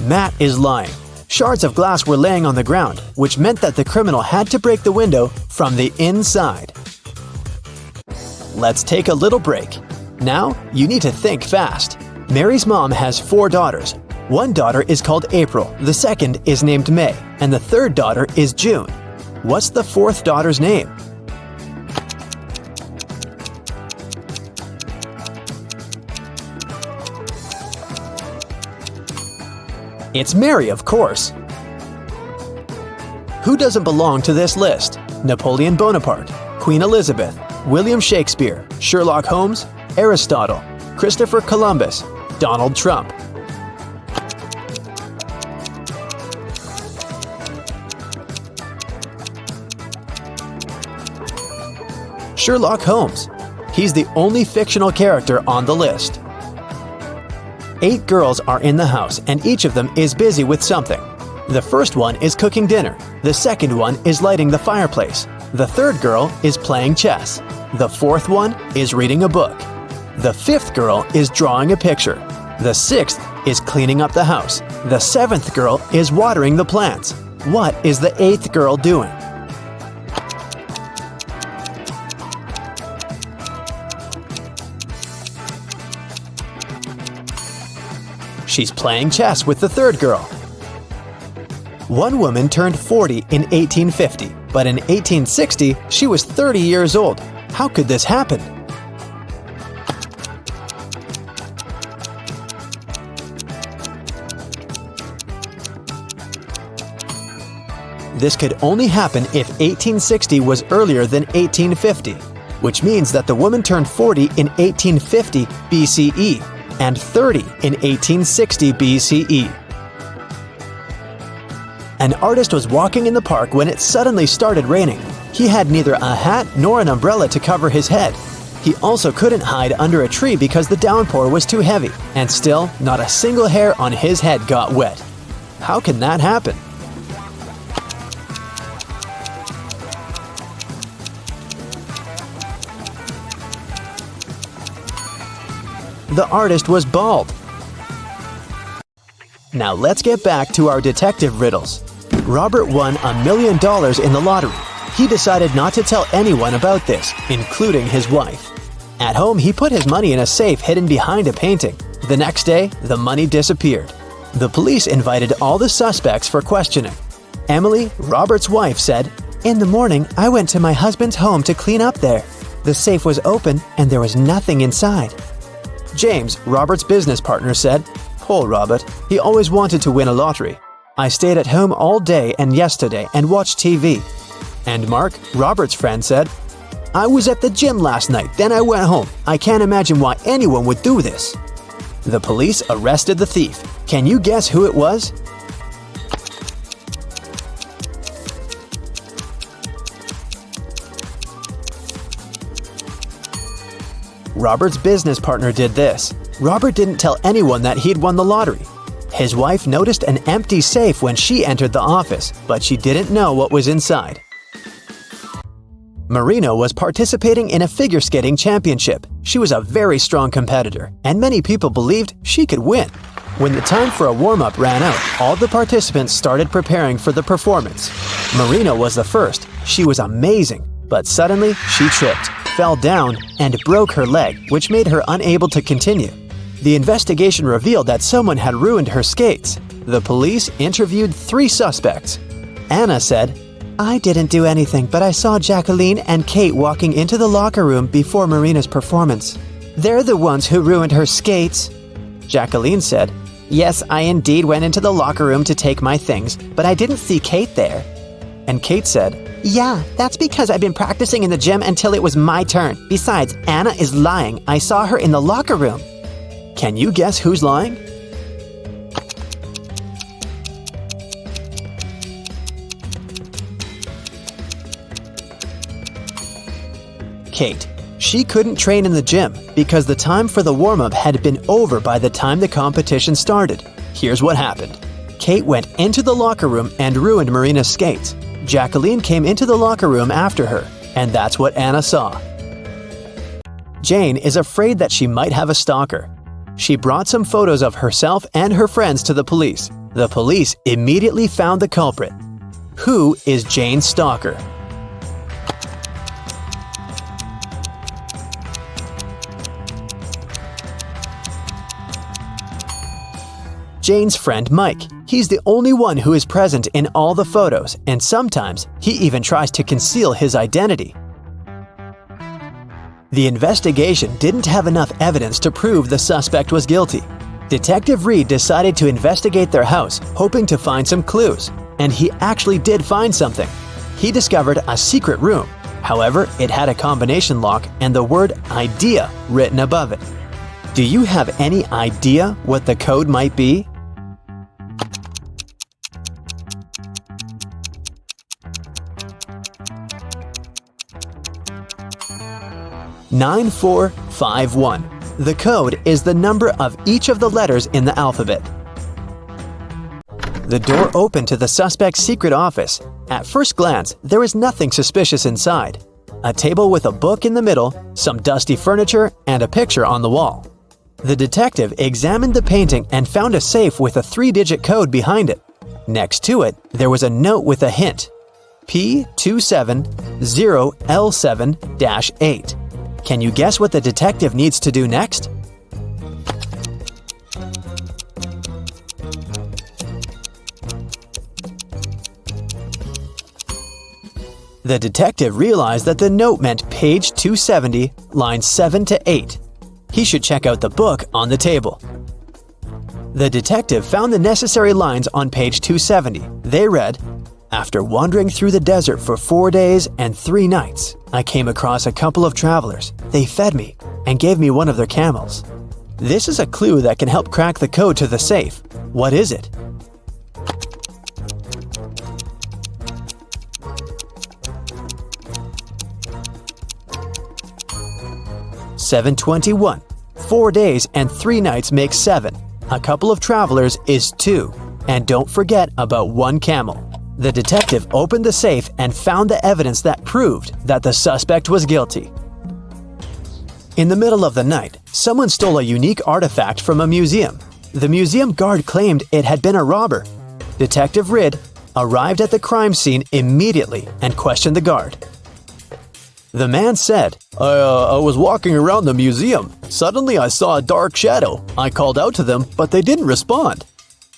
Matt is lying. Shards of glass were laying on the ground, which meant that the criminal had to break the window from the inside. Let's take a little break. Now, you need to think fast. Mary's mom has 4 daughters. One daughter is called April, the second is named May, and the third daughter is June. What's the 4th daughter's name? It's Mary, of course. Who doesn't belong to this list? Napoleon Bonaparte, Queen Elizabeth, William Shakespeare, Sherlock Holmes, Aristotle, Christopher Columbus, Donald Trump. Sherlock Holmes. He's the only fictional character on the list. 8 girls are in the house and each of them is busy with something. The first one is cooking dinner. The second one is lighting the fireplace. The third girl is playing chess. The fourth one is reading a book. The fifth girl is drawing a picture. The sixth is cleaning up the house. The seventh girl is watering the plants. What is the eighth girl doing? She's playing chess with the third girl. One woman turned 40 in 1850, but in 1860 she was 30 years old. How could this happen? This could only happen if 1860 was earlier than 1850, which means that the woman turned 40 in 1850 BCE and 30 in 1860 BCE. An artist was walking in the park when it suddenly started raining. He had neither a hat nor an umbrella to cover his head. He also couldn't hide under a tree because the downpour was too heavy, and still, not a single hair on his head got wet. How can that happen? The artist was bald. Now let's get back to our detective riddles. Robert won $1 million in the lottery. He decided not to tell anyone about this, including his wife. At home, he put his money in a safe hidden behind a painting. The next day, the money disappeared. The police invited all the suspects for questioning. Emily, Robert's wife, said, In the morning, I went to my husband's home to clean up there. The safe was open and there was nothing inside. James, Robert's business partner, said, Poor Robert, he always wanted to win a lottery. I stayed at home all day and yesterday and watched TV. And Mark, Robert's friend, said, I was at the gym last night, then I went home. I can't imagine why anyone would do this. The police arrested the thief. Can you guess who it was? Robert's business partner did this. Robert didn't tell anyone that he'd won the lottery. His wife noticed an empty safe when she entered the office, but she didn't know what was inside. Marina was participating in a figure skating championship. She was a very strong competitor, and many people believed she could win. When the time for a warm-up ran out, all the participants started preparing for the performance. Marina was the first. She was amazing, but suddenly she tripped, fell down, and broke her leg, which made her unable to continue. The investigation revealed that someone had ruined her skates. The police interviewed 3 suspects. Anna said, I didn't do anything, but I saw Jacqueline and Kate walking into the locker room before Marina's performance. They're the ones who ruined her skates. Jacqueline said, Yes, I indeed went into the locker room to take my things, but I didn't see Kate there. And Kate said, Yeah, that's because I've been practicing in the gym until it was my turn. Besides, Anna is lying. I saw her in the locker room. Can you guess who's lying? Kate. She couldn't train in the gym because the time for the warm-up had been over by the time the competition started. Here's what happened. Kate went into the locker room and ruined Marina's skates. Jacqueline came into the locker room after her, and that's what Anna saw. Jane is afraid that she might have a stalker. She brought some photos of herself and her friends to the police. The police immediately found the culprit. Who is Jane's stalker? Jane's friend Mike. He's the only one who is present in all the photos, and sometimes he even tries to conceal his identity. The investigation didn't have enough evidence to prove the suspect was guilty. Detective Reed decided to investigate their house, hoping to find some clues, and he actually did find something. He discovered a secret room. However, it had a combination lock and the word idea written above it. Do you have any idea what the code might be? "9451. The code is the number of each of the letters in the alphabet. The door opened to the suspect's secret office. At first glance, there was nothing suspicious inside. A table with a book in the middle, some dusty furniture, and a picture on the wall. The detective examined the painting and found a safe with a 3-digit code behind it. Next to it, there was a note with a hint. P270L7-8. Can you guess what the detective needs to do next? The detective realized that the note meant page 270, lines 7 to 8. He should check out the book on the table. The detective found the necessary lines on page 270. They read, "After wandering through the desert for 4 days and 3 nights, I came across a couple of travelers. They fed me and gave me one of their camels." This is a clue that can help crack the code to the safe. What is it? "721. 4 days and 3 nights make 7. A couple of travelers is 2. And don't forget about 1 camel." The detective opened the safe and found the evidence that proved that the suspect was guilty. In the middle of the night, someone stole a unique artifact from a museum. The museum guard claimed it had been a robber. Detective Reed arrived at the crime scene immediately and questioned the guard. The man said, I was walking around the museum. Suddenly I saw a dark shadow. I called out to them, but they didn't respond."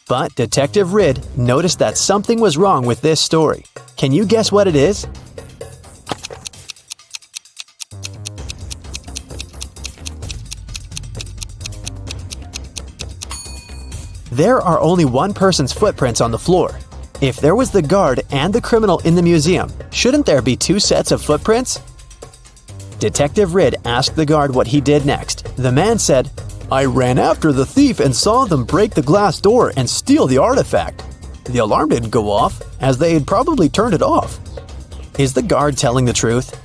But Detective Reed noticed that something was wrong with this story. Can you guess what it is? There are only one person's footprints on the floor. If there was the guard and the criminal in the museum, shouldn't there be 2 sets of footprints? Detective Reed asked the guard what he did next. The man said, "I ran after the thief and saw them break the glass door and steal the artifact. The alarm didn't go off, as they had probably turned it off." Is the guard telling the truth?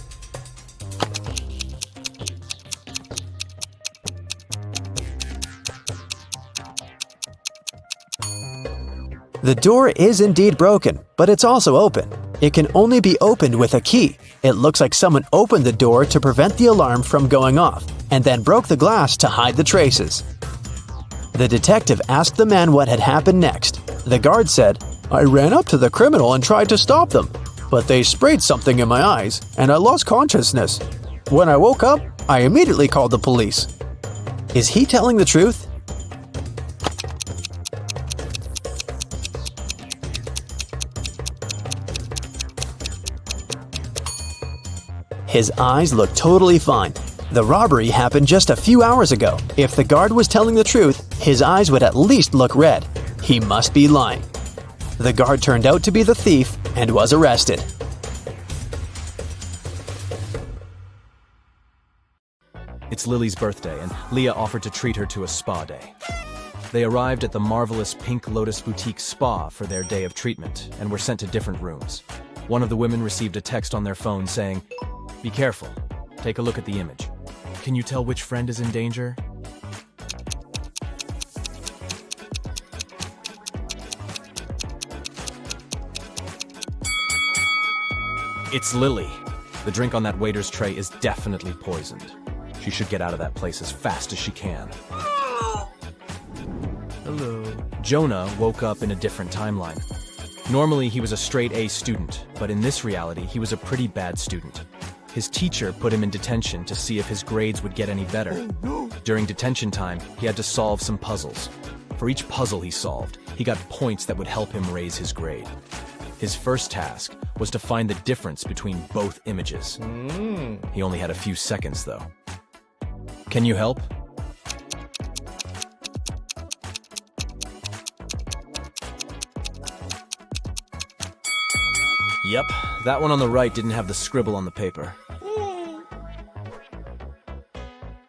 The door is indeed broken, but it's also open. It can only be opened with a key. It looks like someone opened the door to prevent the alarm from going off, and then broke the glass to hide the traces. The detective asked the man what had happened next. The guard said, "I ran up to the criminal and tried to stop them, but they sprayed something in my eyes, and I lost consciousness. When I woke up, I immediately called the police." Is he telling the truth? His eyes look totally fine. The robbery happened just a few hours ago. If the guard was telling the truth, his eyes would at least look red. He must be lying. The guard turned out to be the thief and was arrested. It's Lily's birthday, and Leah offered to treat her to a spa day. They arrived at the marvelous Pink Lotus Boutique Spa for their day of treatment and were sent to different rooms. One of the women received a text on their phone saying, "Be careful. Take a look at the image. Can you tell which friend is in danger?" It's Lily. The drink on that waiter's tray is definitely poisoned. She should get out of that place as fast as she can. Hello. Jonah woke up in a different timeline. Normally, he was a straight A student, but in this reality, he was a pretty bad student. His teacher put him in detention to see if his grades would get any better. During detention time, he had to solve some puzzles. For each puzzle he solved, he got points that would help him raise his grade. His first task was to find the difference between both images. He only had a few seconds, though. Can you help? Yep, that one on the right didn't have the scribble on the paper.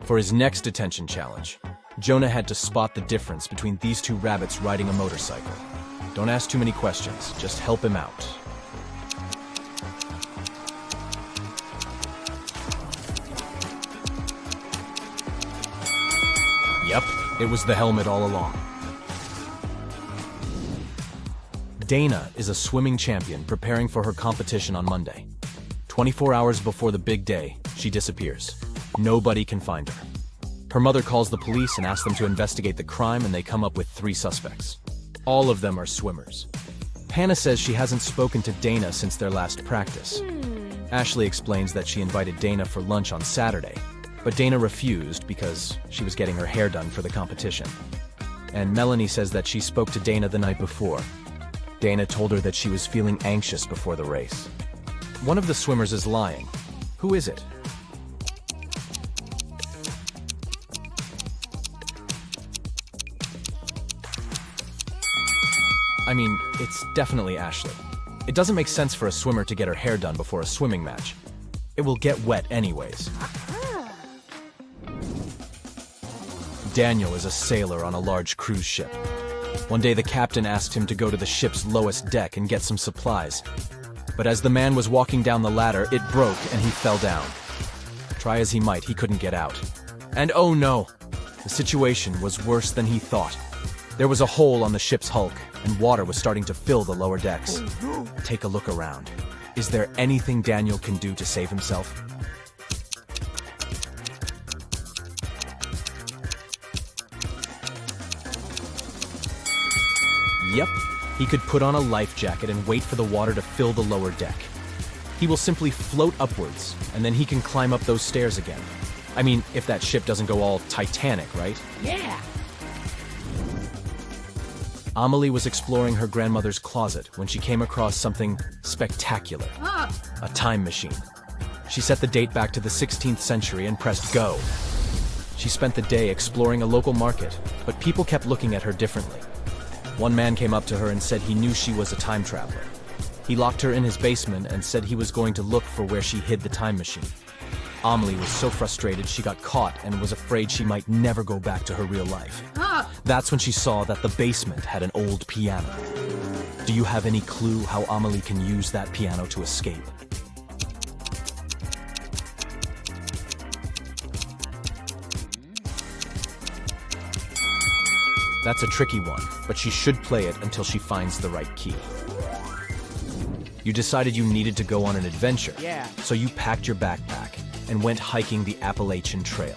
For his next detention challenge, Jonah had to spot the difference between these two rabbits riding a motorcycle. Don't ask too many questions, just help him out. Yep, it was the helmet all along. Dana is a swimming champion preparing for her competition on Monday. 24 hours before the big day, she disappears. Nobody can find her. Her mother calls the police and asks them to investigate the crime, and they come up with 3 suspects. All of them are swimmers. Hannah says she hasn't spoken to Dana since their last practice. Ashley explains that she invited Dana for lunch on Saturday, but Dana refused because she was getting her hair done for the competition. And Melanie says that she spoke to Dana the night before. Dana told her that she was feeling anxious before the race. One of the swimmers is lying. Who is it? I mean, it's definitely Ashley. It doesn't make sense for a swimmer to get her hair done before a swimming match. It will get wet anyways. Daniel is a sailor on a large cruise ship. One day the captain asked him to go to the ship's lowest deck and get some supplies. But as the man was walking down the ladder, it broke and he fell down. Try as he might, he couldn't get out. And oh no! The situation was worse than he thought. There was a hole on the ship's hulk, and water was starting to fill the lower decks. Take a look around. Is there anything Daniel can do to save himself? Yep, he could put on a life jacket and wait for the water to fill the lower deck. He will simply float upwards, and then he can climb up those stairs again. I mean, if that ship doesn't go all Titanic, right? Yeah. Amelie was exploring her grandmother's closet when she came across something spectacular. A time machine. She set the date back to the 16th century and pressed go. She spent the day exploring a local market, but people kept looking at her differently. One man came up to her and said he knew she was a time traveler. He locked her in his basement and said he was going to look for where she hid the time machine. Amelie was so frustrated she got caught and was afraid she might never go back to her real life. That's when she saw that the basement had an old piano. Do you have any clue how Amelie can use that piano to escape? That's a tricky one, but she should play it until she finds the right key. You decided you needed to go on an adventure, so you packed your backpack and went hiking the Appalachian Trail.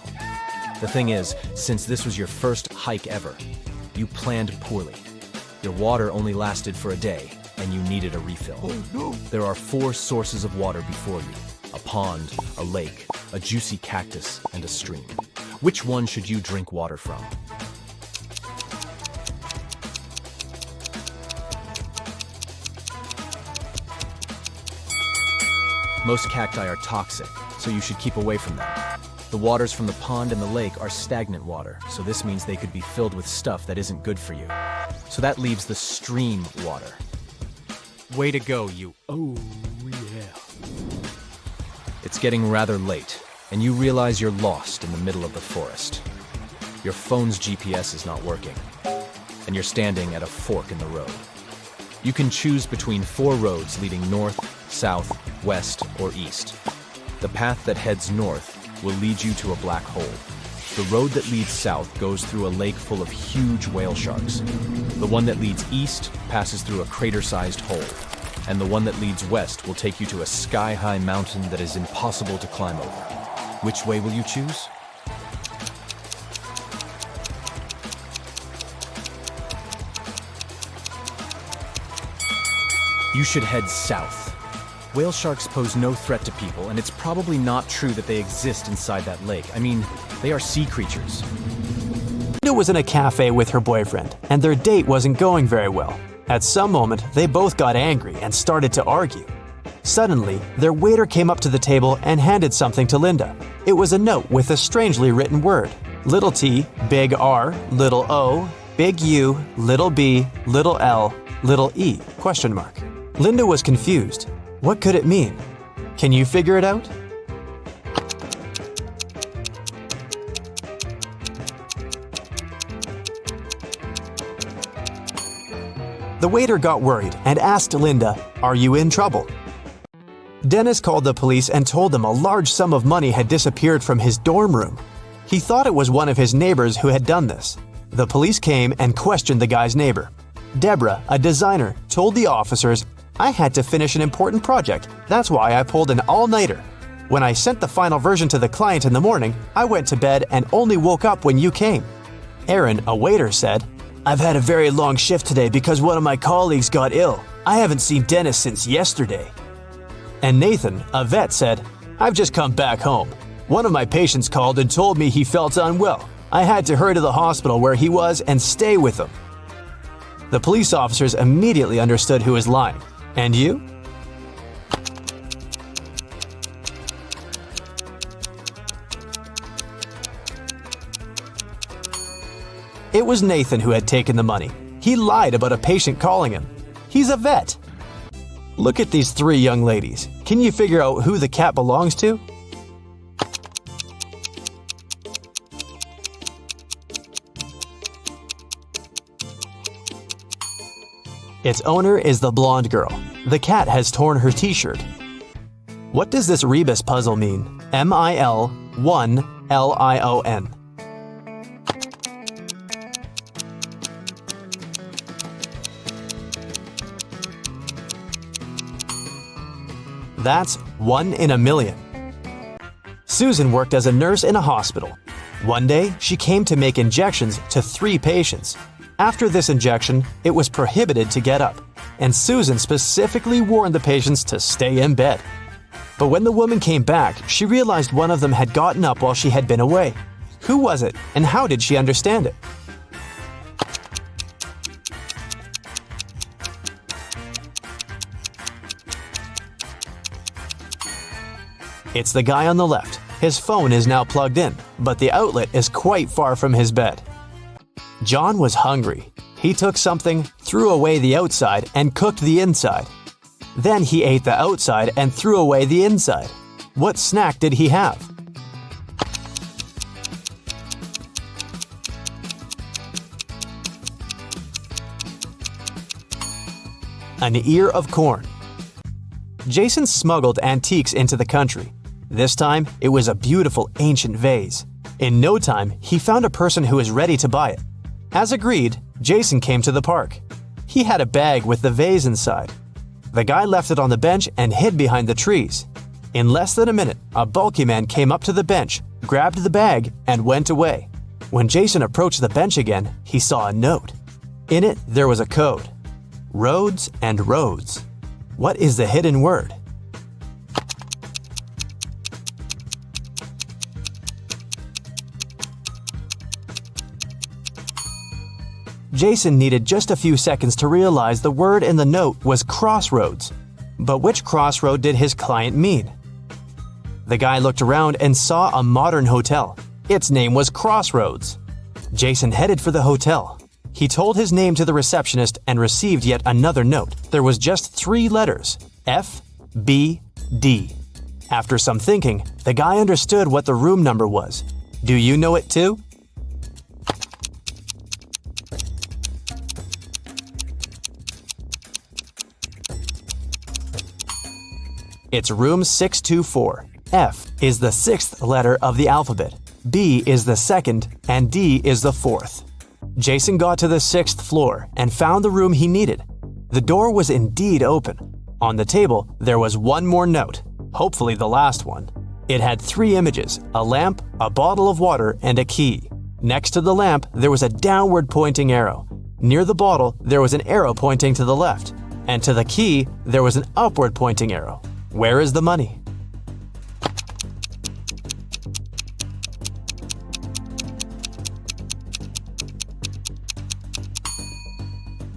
The thing is, since this was your first hike ever, you planned poorly. Your water only lasted for a day, and you needed a refill. There are 4 sources of water before you: a pond, a lake, a juicy cactus, and a stream. Which one should you drink water from? Most cacti are toxic, so you should keep away from them. The waters from the pond and the lake are stagnant water, so this means they could be filled with stuff that isn't good for you. So that leaves the stream water. Way to go, you. Oh, yeah. It's getting rather late, and you realize you're lost in the middle of the forest. Your phone's GPS is not working, and you're standing at a fork in the road. You can choose between 4 roads leading north, south, west, or east. The path that heads north will lead you to a black hole. The road that leads south goes through a lake full of huge whale sharks. The one that leads east passes through a crater-sized hole. And the one that leads west will take you to a sky-high mountain that is impossible to climb over. Which way will you choose? You should head south. Whale sharks pose no threat to people, and it's probably not true that they exist inside that lake. I mean, they are sea creatures. Linda was in a cafe with her boyfriend, and their date wasn't going very well. At some moment, they both got angry and started to argue. Suddenly, their waiter came up to the table and handed something to Linda. It was a note with a strangely written word: little t, big R, little O, big U, little b, little L, little e, question mark. Linda was confused. What could it mean? Can you figure it out? The waiter got worried and asked Linda, "Are you in trouble?" Dennis called the police and told them a large sum of money had disappeared from his dorm room. He thought it was one of his neighbors who had done this. The police came and questioned the guy's neighbor. Deborah, a designer, told the officers, "I had to finish an important project. That's why I pulled an all-nighter. When I sent the final version to the client in the morning, I went to bed and only woke up when you came." Aaron, a waiter, said, "I've had a very long shift today because one of my colleagues got ill. I haven't seen Dennis since yesterday." And Nathan, a vet, said, "I've just come back home. One of my patients called and told me he felt unwell. I had to hurry to the hospital where he was and stay with him." The police officers immediately understood who was lying. And you? It was Nathan who had taken the money. He lied about a patient calling him. He's a vet. Look at these 3 young ladies. Can you figure out who the cat belongs to? Its owner is the blonde girl. The cat has torn her t-shirt. What does this rebus puzzle mean? MIL1LION. That's 1 in a million. Susan worked as a nurse in a hospital. One day, she came to make injections to 3 patients. After this injection, it was prohibited to get up, and Susan specifically warned the patients to stay in bed. But when the woman came back, she realized one of them had gotten up while she had been away. Who was it, and how did she understand it? It's the guy on the left. His phone is now plugged in, but the outlet is quite far from his bed. John was hungry. He took something, threw away the outside, and cooked the inside. Then he ate the outside and threw away the inside. What snack did he have? An ear of corn. Jason smuggled antiques into the country. This time, it was a beautiful ancient vase. In no time, he found a person who was ready to buy it. As agreed, Jason came to the park. He had a bag with the vase inside. The guy left it on the bench and hid behind the trees. In less than a minute, a bulky man came up to the bench, grabbed the bag, and went away. When Jason approached the bench again, he saw a note. In it, there was a code. Roads and roads. What is the hidden word? Jason needed just a few seconds to realize the word in the note was crossroads. But which crossroad did his client mean? The guy looked around and saw a modern hotel. Its name was Crossroads. Jason headed for the hotel. He told his name to the receptionist and received yet another note. There was just 3 letters: F, B, D. After some thinking, the guy understood what the room number was. Do you know it too? It's room 624. F is the 6th letter of the alphabet, B is the 2nd, and D is the 4th. Jason got to the 6th floor and found the room he needed. The door was indeed open. On the table, there was one more note, hopefully the last one. It had 3 images: a lamp, a bottle of water, and a key. Next to the lamp, there was a downward pointing arrow. Near the bottle, there was an arrow pointing to the left. And to the key, there was an upward pointing arrow. Where is the money?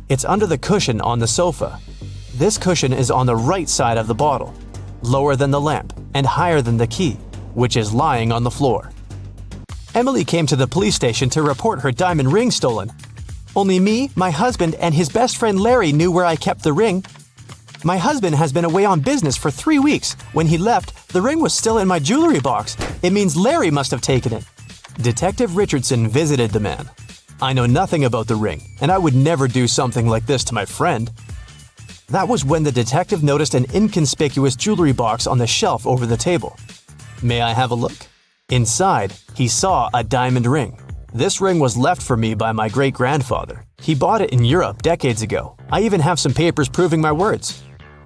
It's under the cushion on the sofa. This cushion is on the right side of the bottle, lower than the lamp, and higher than the key, which is lying on the floor. Emily came to the police station to report her diamond ring stolen. Only me, my husband, and his best friend Larry knew where I kept the ring. My husband has been away on business for 3 weeks. When he left, the ring was still in my jewelry box. It means Larry must have taken it. Detective Richardson visited the man. I know nothing about the ring, and I would never do something like this to my friend. That was when the detective noticed an inconspicuous jewelry box on the shelf over the table. May I have a look? Inside, he saw a diamond ring. This ring was left for me by my great-grandfather. He bought it in Europe decades ago. I even have some papers proving my words.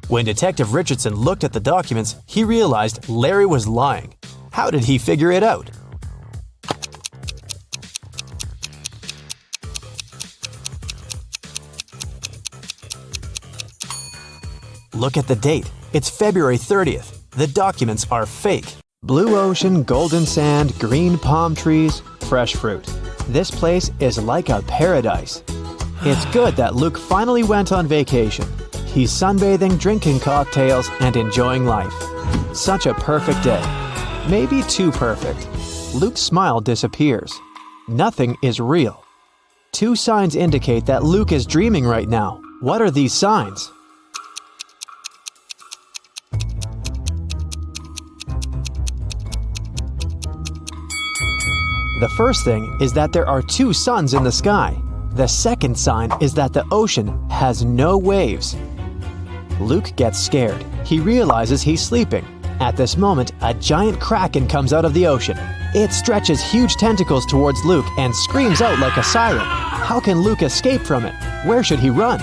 When Detective Richardson looked at the documents, he realized Larry was lying. How did he figure it out? Look at the date. It's February 30th. The documents are fake. Blue ocean, golden sand, green palm trees, fresh fruit. This place is like a paradise. It's good that Luke finally went on vacation. He's sunbathing, drinking cocktails, and enjoying life. Such a perfect day. Maybe too perfect. Luke's smile disappears. Nothing is real. 2 signs indicate that Luke is dreaming right now. What are these signs? The first thing is that there are 2 suns in the sky. The second sign is that the ocean has no waves. Luke gets scared. He realizes he's sleeping. At this moment, a giant kraken comes out of the ocean. It stretches huge tentacles towards Luke and screams out like a siren. How can Luke escape from it? Where should he run?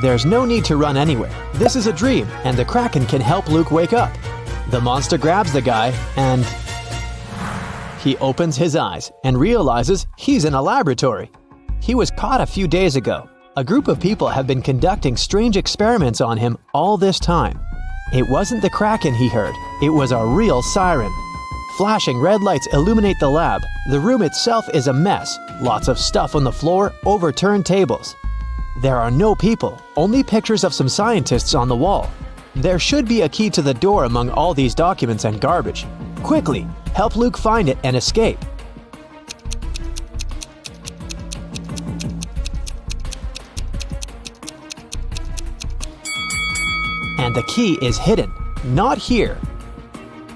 There's no need to run anywhere. This is a dream, and the kraken can help Luke wake up. The monster grabs the guy, and he opens his eyes and realizes he's in a laboratory. He was caught a few days ago. A group of people have been conducting strange experiments on him all this time. It wasn't the kraken he heard, it was a real siren. Flashing red lights illuminate the lab. The room itself is a mess. Lots of stuff on the floor, overturned tables. There are no people, only pictures of some scientists on the wall. There should be a key to the door among all these documents and garbage. Quickly, help Luke find it and escape. And the key is hidden, not here.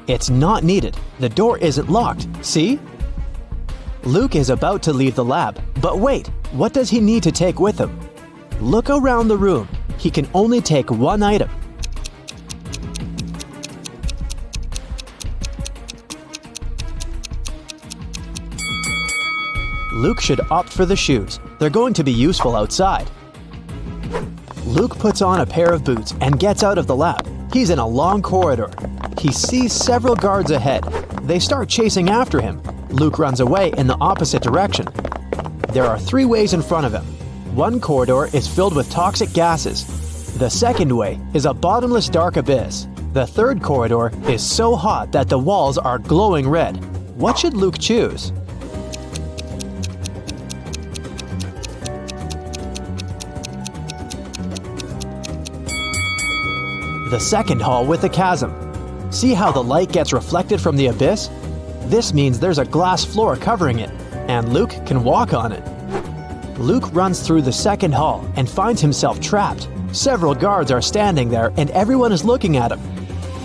It's not needed. The door isn't locked, see? Luke is about to leave the lab, but wait, what does he need to take with him? Look around the room. He can only take one item. Luke should opt for the shoes. They're going to be useful outside. Luke puts on a pair of boots and gets out of the lab. He's in a long corridor. He sees several guards ahead. They start chasing after him. Luke runs away in the opposite direction. There are 3 ways in front of him. One corridor is filled with toxic gases. The second way is a bottomless dark abyss. The third corridor is so hot that the walls are glowing red. What should Luke choose? The second hall with the chasm. See how the light gets reflected from the abyss? This means there's a glass floor covering it, and Luke can walk on it. Luke runs through the second hall and finds himself trapped. Several guards are standing there and everyone is looking at him.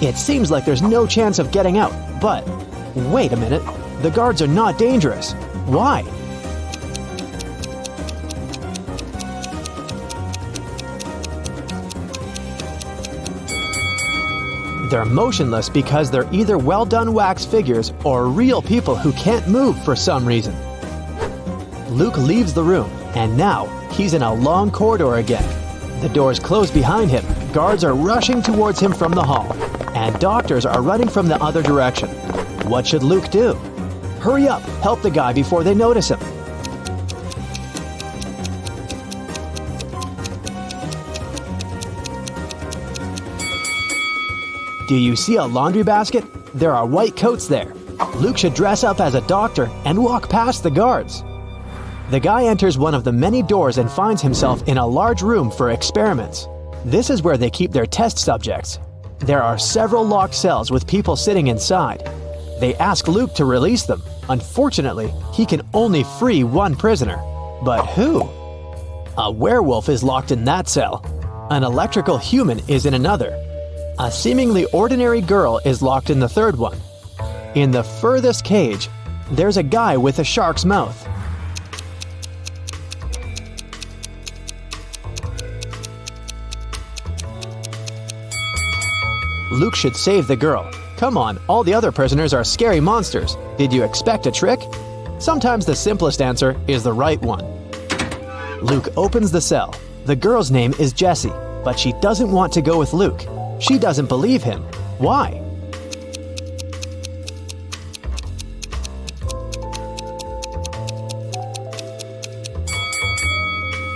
It seems like there's no chance of getting out, but wait a minute, the guards are not dangerous. Why? They're motionless because they're either well-done wax figures or real people who can't move for some reason. Luke leaves the room, and now he's in a long corridor again. The doors close behind him, guards are rushing towards him from the hall, and doctors are running from the other direction. What should Luke do? Hurry up, help the guy before they notice him. Do you see a laundry basket? There are white coats there. Luke should dress up as a doctor and walk past the guards. The guy enters one of the many doors and finds himself in a large room for experiments. This is where they keep their test subjects. There are several locked cells with people sitting inside. They ask Luke to release them. Unfortunately, he can only free one prisoner. But who? A werewolf is locked in that cell. An electrical human is in another. A seemingly ordinary girl is locked in the third one. In the furthest cage, there's a guy with a shark's mouth. Luke should save the girl. Come on, all the other prisoners are scary monsters. Did you expect a trick? Sometimes the simplest answer is the right one. Luke opens the cell. The girl's name is Jessie, but she doesn't want to go with Luke. She doesn't believe him. Why?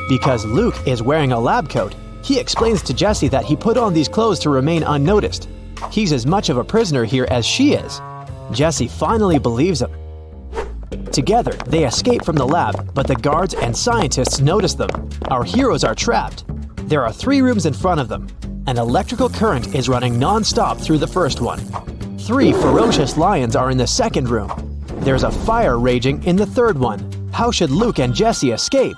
Because Luke is wearing a lab coat. He explains to Jessie that he put on these clothes to remain unnoticed. He's as much of a prisoner here as she is. Jessie finally believes him. Together, they escape from the lab, but the guards and scientists notice them. Our heroes are trapped. There are 3 rooms in front of them. An electrical current is running non-stop through the first one. 3 ferocious lions are in the second room. There's a fire raging in the third one. How should Luke and Jessie escape?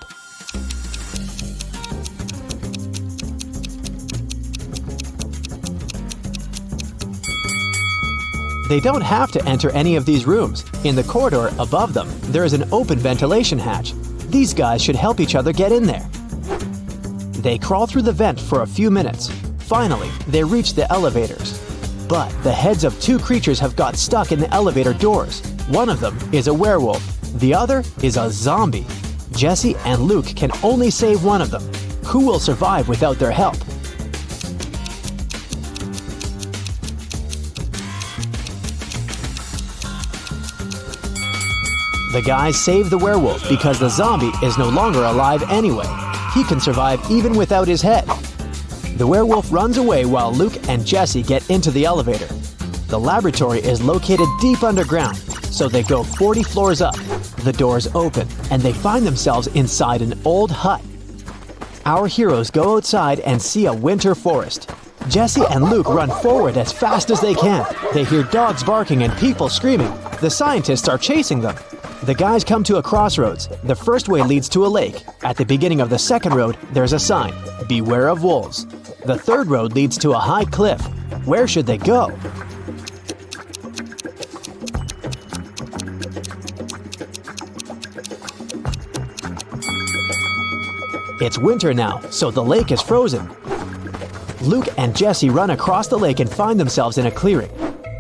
They don't have to enter any of these rooms. In the corridor above them, there is an open ventilation hatch. These guys should help each other get in there. They crawl through the vent for a few minutes. Finally, they reach the elevators. But the heads of 2 creatures have got stuck in the elevator doors. One of them is a werewolf. The other is a zombie. Jessie and Luke can only save one of them. Who will survive without their help? The guys save the werewolf because the zombie is no longer alive anyway. He can survive even without his head. The werewolf runs away while Luke and Jessie get into the elevator. The laboratory is located deep underground, so they go 40 floors up. The doors open, and they find themselves inside an old hut. Our heroes go outside and see a winter forest. Jessie and Luke run forward as fast as they can. They hear dogs barking and people screaming. The scientists are chasing them. The guys come to a crossroads. The first way leads to a lake. At the beginning of the second road, there's a sign, "Beware of wolves." The third road leads to a high cliff. Where should they go? It's winter now, so the lake is frozen. Luke and Jessie run across the lake and find themselves in a clearing.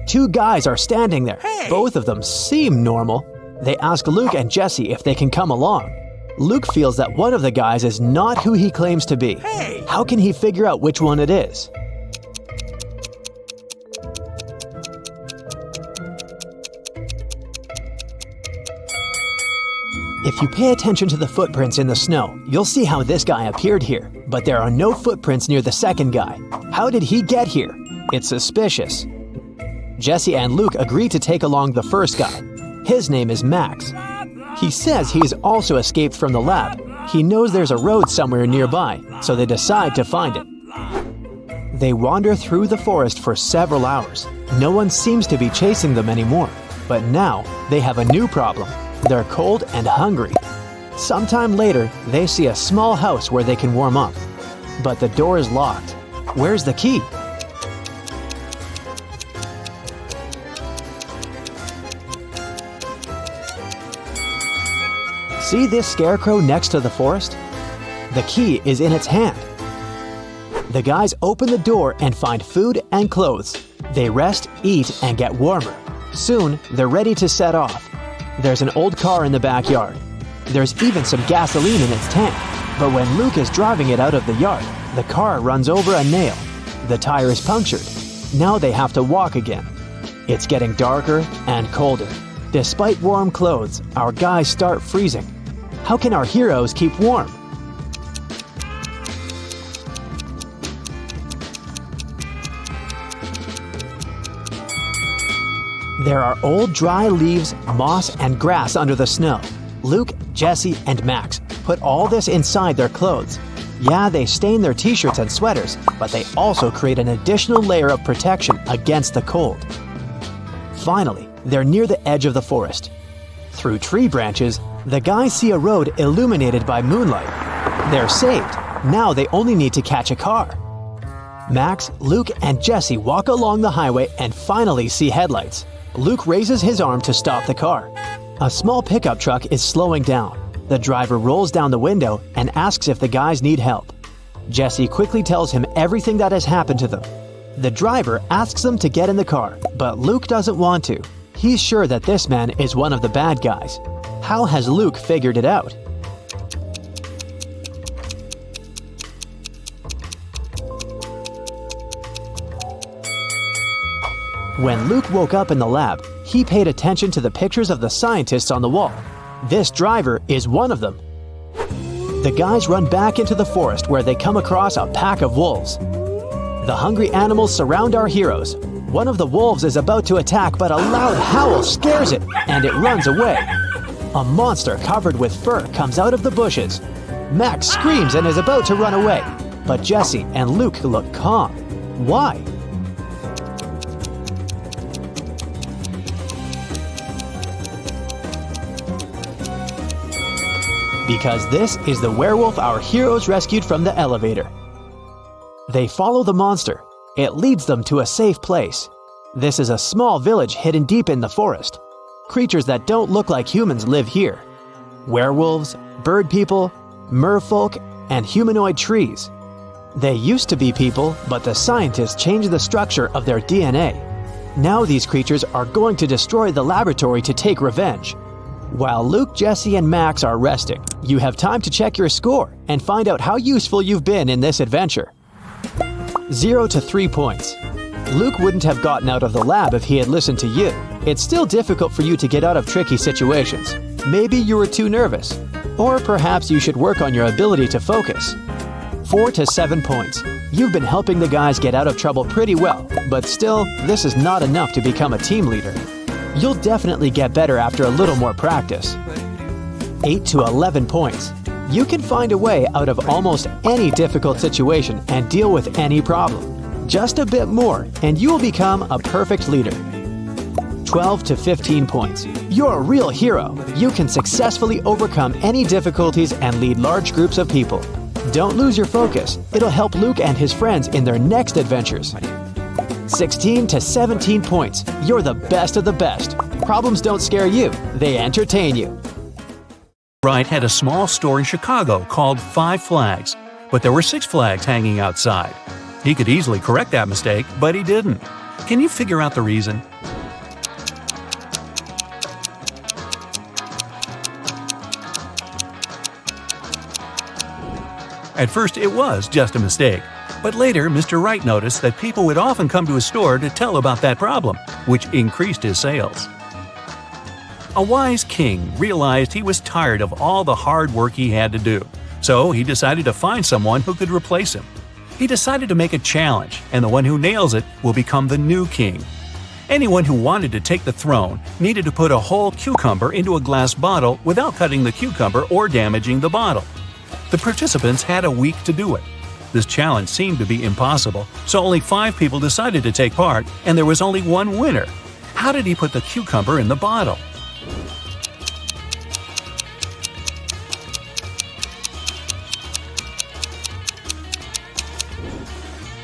2 guys are standing there. Both of them seem normal. They ask Luke and Jesse if they can come along. Luke feels that one of the guys is not who he claims to be. How can he figure out which one it is? If you pay attention to the footprints in the snow, you'll see how this guy appeared here, but there are no footprints near the second guy. How did he get here? It's suspicious. Jesse and Luke agree to take along the first guy. His name is Max. He says he's also escaped from the lab. He knows there's a road somewhere nearby, so they decide to find it. They wander through the forest for several hours. No one seems to be chasing them anymore. But now, they have a new problem. They're cold and hungry. Sometime later, they see a small house where they can warm up. But the door is locked. Where's the key? See this scarecrow next to the forest? The key is in its hand. The guys open the door and find food and clothes. They rest, eat, and get warmer. Soon, they're ready to set off. There's an old car in the backyard. There's even some gasoline in its tank. But when Luke is driving it out of the yard, the car runs over a nail. The tire is punctured. Now they have to walk again. It's getting darker and colder. Despite warm clothes, our guys start freezing. How can our heroes keep warm? There are old dry leaves, moss, and grass under the snow. Luke, Jesse, and Max put all this inside their clothes. Yeah, they stain their t-shirts and sweaters, but they also create an additional layer of protection against the cold. Finally, they're near the edge of the forest. Through tree branches, the guys see a road illuminated by moonlight. They're saved. Now they only need to catch a car. Max, Luke, and Jesse walk along the highway and finally see headlights. Luke raises his arm to stop the car. A small pickup truck is slowing down. The driver rolls down the window and asks if the guys need help. Jesse quickly tells him everything that has happened to them. The driver asks them to get in the car, but Luke doesn't want to. He's sure that this man is one of the bad guys. How has Luke figured it out? When Luke woke up in the lab, he paid attention to the pictures of the scientists on the wall. This driver is one of them. The guys run back into the forest where they come across a pack of wolves. The hungry animals surround our heroes. One of the wolves is about to attack, but a loud howl scares it, and it runs away. A monster covered with fur comes out of the bushes. Max screams and is about to run away, but Jesse and Luke look calm. Why? Because this is the werewolf our heroes rescued from the elevator. They follow the monster. It leads them to a safe place. This is a small village hidden deep in the forest. Creatures that don't look like humans live here. Werewolves, bird people, merfolk, and humanoid trees. They used to be people, but the scientists changed the structure of their DNA. Now these creatures are going to destroy the laboratory to take revenge. While Luke, Jesse, and Max are resting, you have time to check your score and find out how useful you've been in this adventure. 0 to 3 points. Luke wouldn't have gotten out of the lab if he had listened to you. It's still difficult for you to get out of tricky situations. Maybe you were too nervous. Or perhaps you should work on your ability to focus. 4 to 7 points. You've been helping the guys get out of trouble pretty well, but still, this is not enough to become a team leader. You'll definitely get better after a little more practice. 8 to 11 points. You can find a way out of almost any difficult situation and deal with any problem. Just a bit more, and you will become a perfect leader. 12 to 15 points. You're a real hero. You can successfully overcome any difficulties and lead large groups of people. Don't lose your focus. It'll help Luke and his friends in their next adventures. 16 to 17 points. You're the best of the best. Problems don't scare you, they entertain you. Wright had a small store in Chicago called 5 Flags, but there were 6 flags hanging outside. He could easily correct that mistake, but he didn't. Can you figure out the reason? At first, it was just a mistake, but later Mr. Wright noticed that people would often come to his store to tell about that problem, which increased his sales. A wise king realized he was tired of all the hard work he had to do, so he decided to find someone who could replace him. He decided to make a challenge, and the one who nails it will become the new king. Anyone who wanted to take the throne needed to put a whole cucumber into a glass bottle without cutting the cucumber or damaging the bottle. The participants had a week to do it. This challenge seemed to be impossible, so only 5 people decided to take part, and there was only one winner. How did he put the cucumber in the bottle?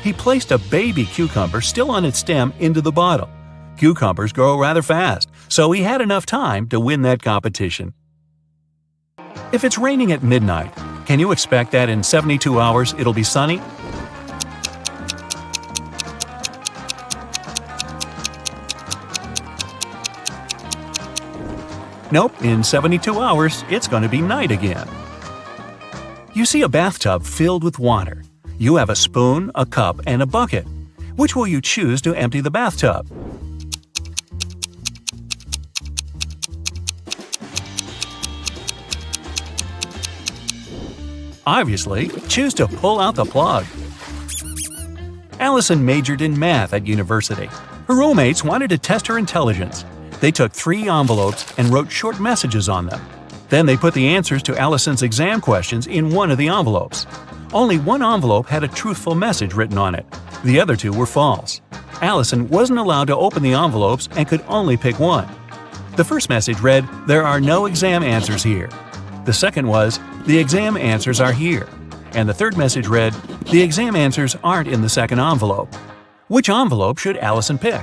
He placed a baby cucumber still on its stem into the bottle. Cucumbers grow rather fast, so he had enough time to win that competition. If it's raining at midnight, can you expect that in 72 hours it'll be sunny? Nope, in 72 hours it's going to be night again. You see a bathtub filled with water. You have a spoon, a cup, and a bucket. Which will you choose to empty the bathtub? Obviously, choose to pull out the plug. Allison majored in math at university. Her roommates wanted to test her intelligence. They took 3 envelopes and wrote short messages on them. Then they put the answers to Allison's exam questions in one of the envelopes. Only one envelope had a truthful message written on it. The other 2 were false. Allison wasn't allowed to open the envelopes and could only pick one. The first message read, "There are no exam answers here." The second was, "The exam answers are here." And the third message read, "The exam answers aren't in the second envelope." Which envelope should Allison pick?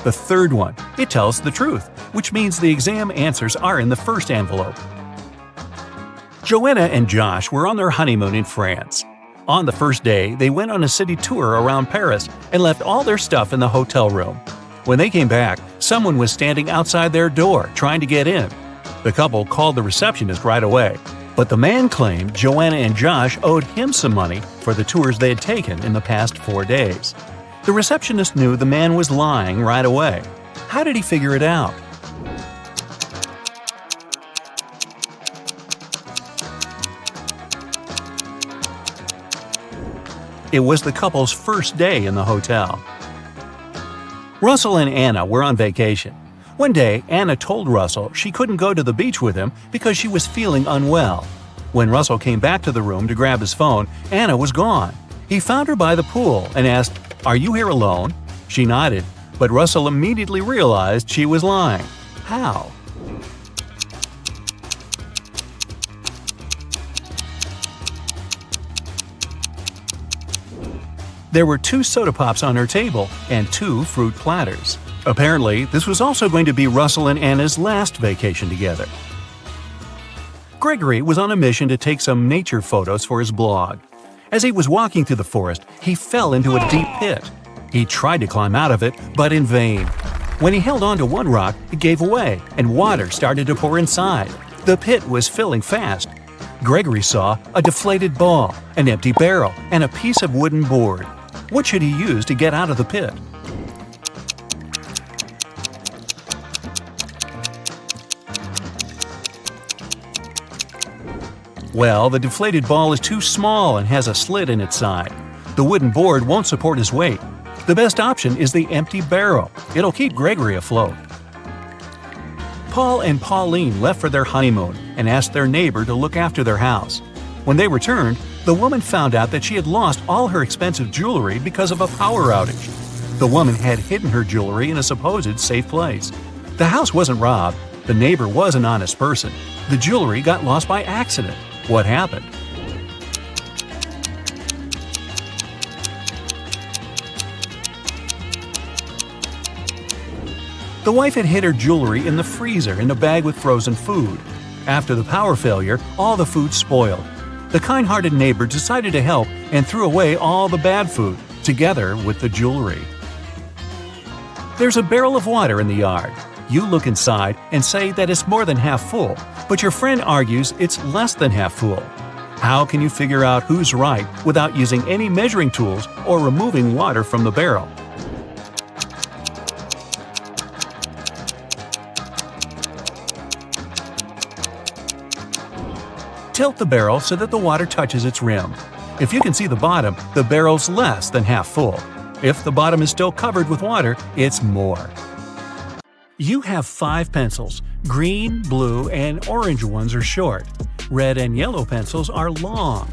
The third one. It tells the truth, which means the exam answers are in the first envelope. Joanna and Josh were on their honeymoon in France. On the first day, they went on a city tour around Paris and left all their stuff in the hotel room. When they came back, someone was standing outside their door trying to get in. The couple called the receptionist right away, but the man claimed Joanna and Josh owed him some money for the tours they had taken in the past 4 days. The receptionist knew the man was lying right away. How did he figure it out? It was the couple's first day in the hotel. Russell and Anna were on vacation. One day, Anna told Russell she couldn't go to the beach with him because she was feeling unwell. When Russell came back to the room to grab his phone, Anna was gone. He found her by the pool and asked, "Are you here alone?" She nodded, but Russell immediately realized she was lying. How? There were 2 soda pops on her table and 2 fruit platters. Apparently, this was also going to be Russell and Anna's last vacation together. Gregory was on a mission to take some nature photos for his blog. As he was walking through the forest, he fell into a deep pit. He tried to climb out of it, but in vain. When he held onto one rock, it gave away, and water started to pour inside. The pit was filling fast. Gregory saw a deflated ball, an empty barrel, and a piece of wooden board. What should he use to get out of the pit? Well, the deflated ball is too small and has a slit in its side. The wooden board won't support his weight. The best option is the empty barrel. It'll keep Gregory afloat. Paul and Pauline left for their honeymoon and asked their neighbor to look after their house. When they returned, the woman found out that she had lost all her expensive jewelry because of a power outage. The woman had hidden her jewelry in a supposed safe place. The house wasn't robbed. The neighbor was an honest person. The jewelry got lost by accident. What happened? The wife had hid her jewelry in the freezer in a bag with frozen food. After the power failure, all the food spoiled. The kind-hearted neighbor decided to help and threw away all the bad food, together with the jewelry. There's a barrel of water in the yard. You look inside and say that it's more than half full, but your friend argues it's less than half full. How can you figure out who's right without using any measuring tools or removing water from the barrel? Tilt the barrel so that the water touches its rim. If you can see the bottom, the barrel's less than half full. If the bottom is still covered with water, it's more. You have 5 pencils. Green, blue, and orange ones are short. Red and yellow pencils are long.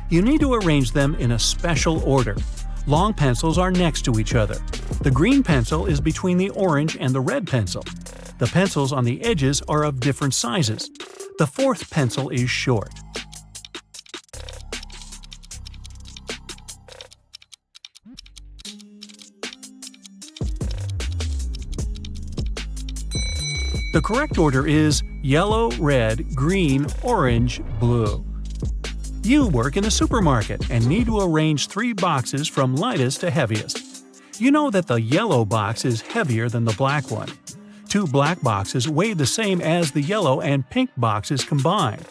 You need to arrange them in a special order. Long pencils are next to each other. The green pencil is between the orange and the red pencil. The pencils on the edges are of different sizes. The 4th pencil is short. The correct order is yellow, red, green, orange, blue. You work in a supermarket and need to arrange 3 boxes from lightest to heaviest. You know that the yellow box is heavier than the black one. 2 black boxes weigh the same as the yellow and pink boxes combined.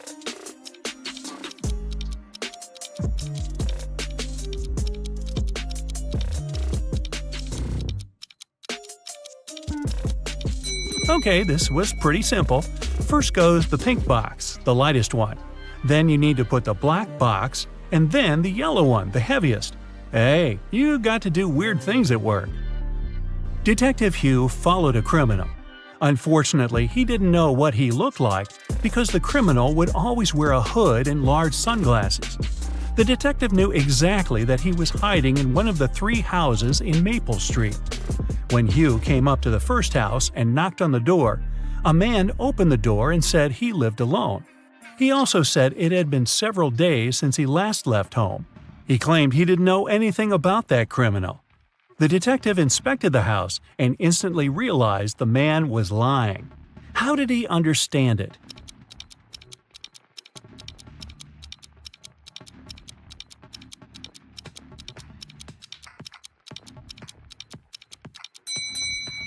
Okay, this was pretty simple. First goes the pink box, the lightest one. Then you need to put the black box, and then the yellow one, the heaviest. Hey, you got to do weird things at work. Detective Hugh followed a criminal. Unfortunately, he didn't know what he looked like because the criminal would always wear a hood and large sunglasses. The detective knew exactly that he was hiding in one of the 3 houses in Maple Street. When Hugh came up to the first house and knocked on the door, a man opened the door and said he lived alone. He also said it had been several days since he last left home. He claimed he didn't know anything about that criminal. The detective inspected the house and instantly realized the man was lying. How did he understand it?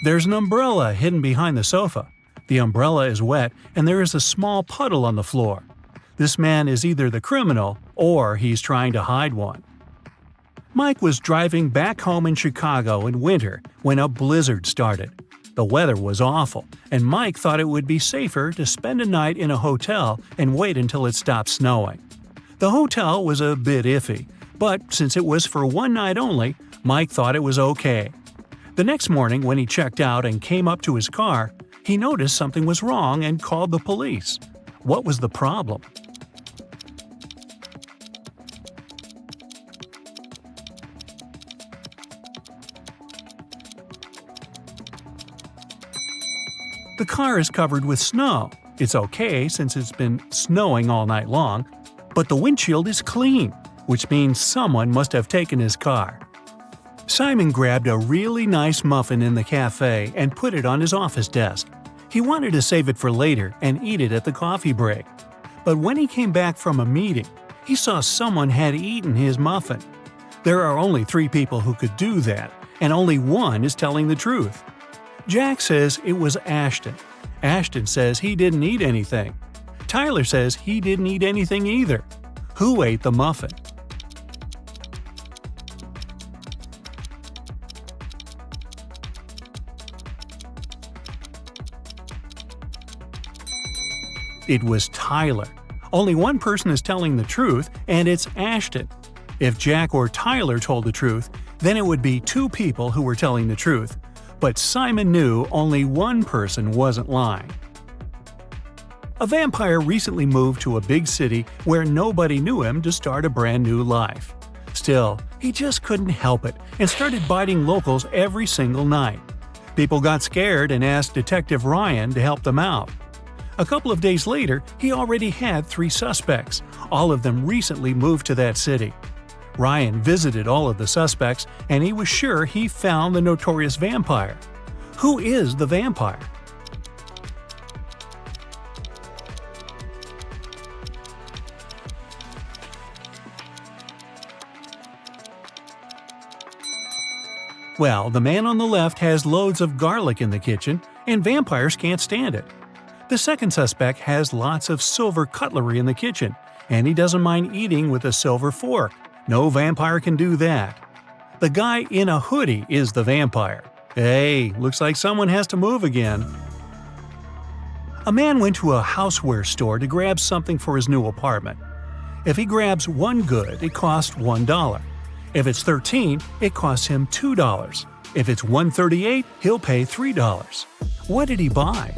There's an umbrella hidden behind the sofa. The umbrella is wet and there is a small puddle on the floor. This man is either the criminal or he's trying to hide one. Mike was driving back home in Chicago in winter when a blizzard started. The weather was awful, and Mike thought it would be safer to spend a night in a hotel and wait until it stopped snowing. The hotel was a bit iffy, but since it was for one night only, Mike thought it was okay. The next morning when he checked out and came up to his car, he noticed something was wrong and called the police. What was the problem? The car is covered with snow. It's okay since it's been snowing all night long, but the windshield is clean, which means someone must have taken his car. Simon grabbed a really nice muffin in the cafe and put it on his office desk. He wanted to save it for later and eat it at the coffee break. But when he came back from a meeting, he saw someone had eaten his muffin. There are only 3 people who could do that, and only one is telling the truth. Jack says it was Ashton. Ashton says he didn't eat anything. Tyler says he didn't eat anything either. Who ate the muffin? It was Tyler. Only one person is telling the truth, and it's Ashton. If Jack or Tyler told the truth, then it would be 2 people who were telling the truth. But Simon knew only one person wasn't lying. A vampire recently moved to a big city where nobody knew him to start a brand new life. Still, he just couldn't help it and started biting locals every single night. People got scared and asked Detective Ryan to help them out. A couple of days later, he already had 3 suspects. All of them recently moved to that city. Ryan visited all of the suspects, and he was sure he found the notorious vampire. Who is the vampire? Well, the man on the left has loads of garlic in the kitchen, and vampires can't stand it. The second suspect has lots of silver cutlery in the kitchen, and he doesn't mind eating with a silver fork. No vampire can do that. The guy in a hoodie is the vampire. Hey, looks like someone has to move again. A man went to a houseware store to grab something for his new apartment. If he grabs one good, it costs $1. If it's 13, it costs him $2. If it's 138, he'll pay $3. What did he buy?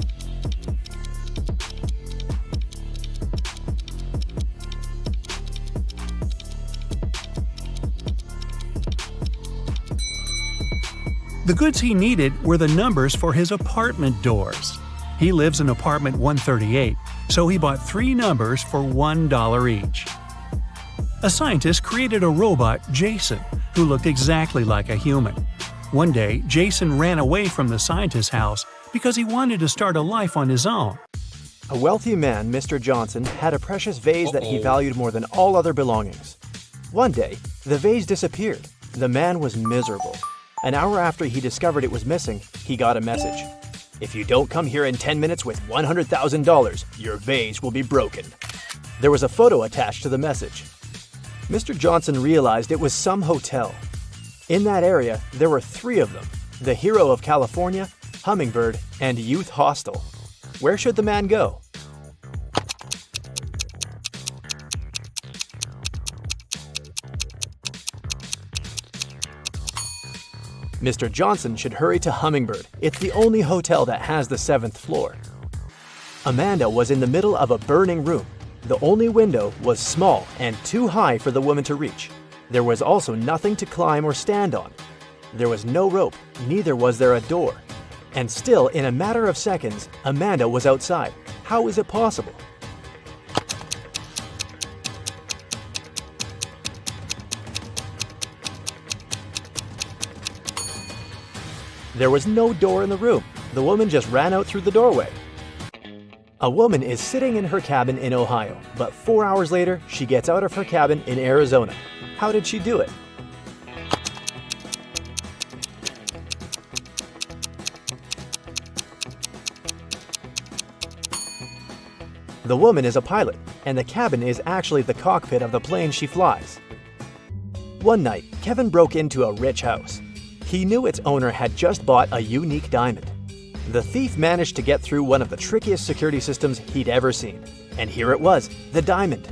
The goods he needed were the numbers for his apartment doors. He lives in apartment 138, so he bought 3 numbers for $1 each. A scientist created a robot, Jason, who looked exactly like a human. One day, Jason ran away from the scientist's house because he wanted to start a life on his own. A wealthy man, Mr. Johnson, had a precious vase that he valued more than all other belongings. One day, the vase disappeared. The man was miserable. An hour after he discovered it was missing, he got a message. If you don't come here in 10 minutes with $100,000, your vase will be broken. There was a photo attached to the message. Mr. Johnson realized it was some hotel. In that area, there were 3 of them: the Hero of California, Hummingbird, and Youth Hostel. Where should the man go? Mr. Johnson should hurry to Hummingbird. It's the only hotel that has the 7th floor. Amanda was in the middle of a burning room. The only window was small and too high for the woman to reach. There was also nothing to climb or stand on. There was no rope, neither was there a door. And still, in a matter of seconds, Amanda was outside. How is it possible? There was no door in the room. The woman just ran out through the doorway. A woman is sitting in her cabin in Ohio, but 4 hours later, she gets out of her cabin in Arizona. How did she do it? The woman is a pilot, and the cabin is actually the cockpit of the plane she flies. One night, Kevin broke into a rich house. He knew its owner had just bought a unique diamond. The thief managed to get through one of the trickiest security systems he'd ever seen. And here it was, the diamond.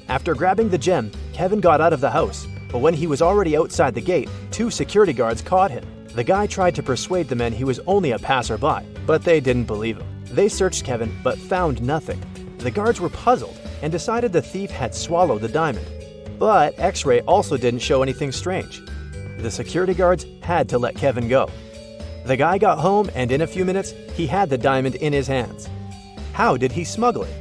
After grabbing the gem, Kevin got out of the house, but when he was already outside the gate, 2 security guards caught him. The guy tried to persuade the men he was only a passerby, but they didn't believe him. They searched Kevin, but found nothing. The guards were puzzled and decided the thief had swallowed the diamond. But X-ray also didn't show anything strange. The security guards had to let Kevin go. The guy got home, and in a few minutes, he had the diamond in his hands. How did he smuggle it?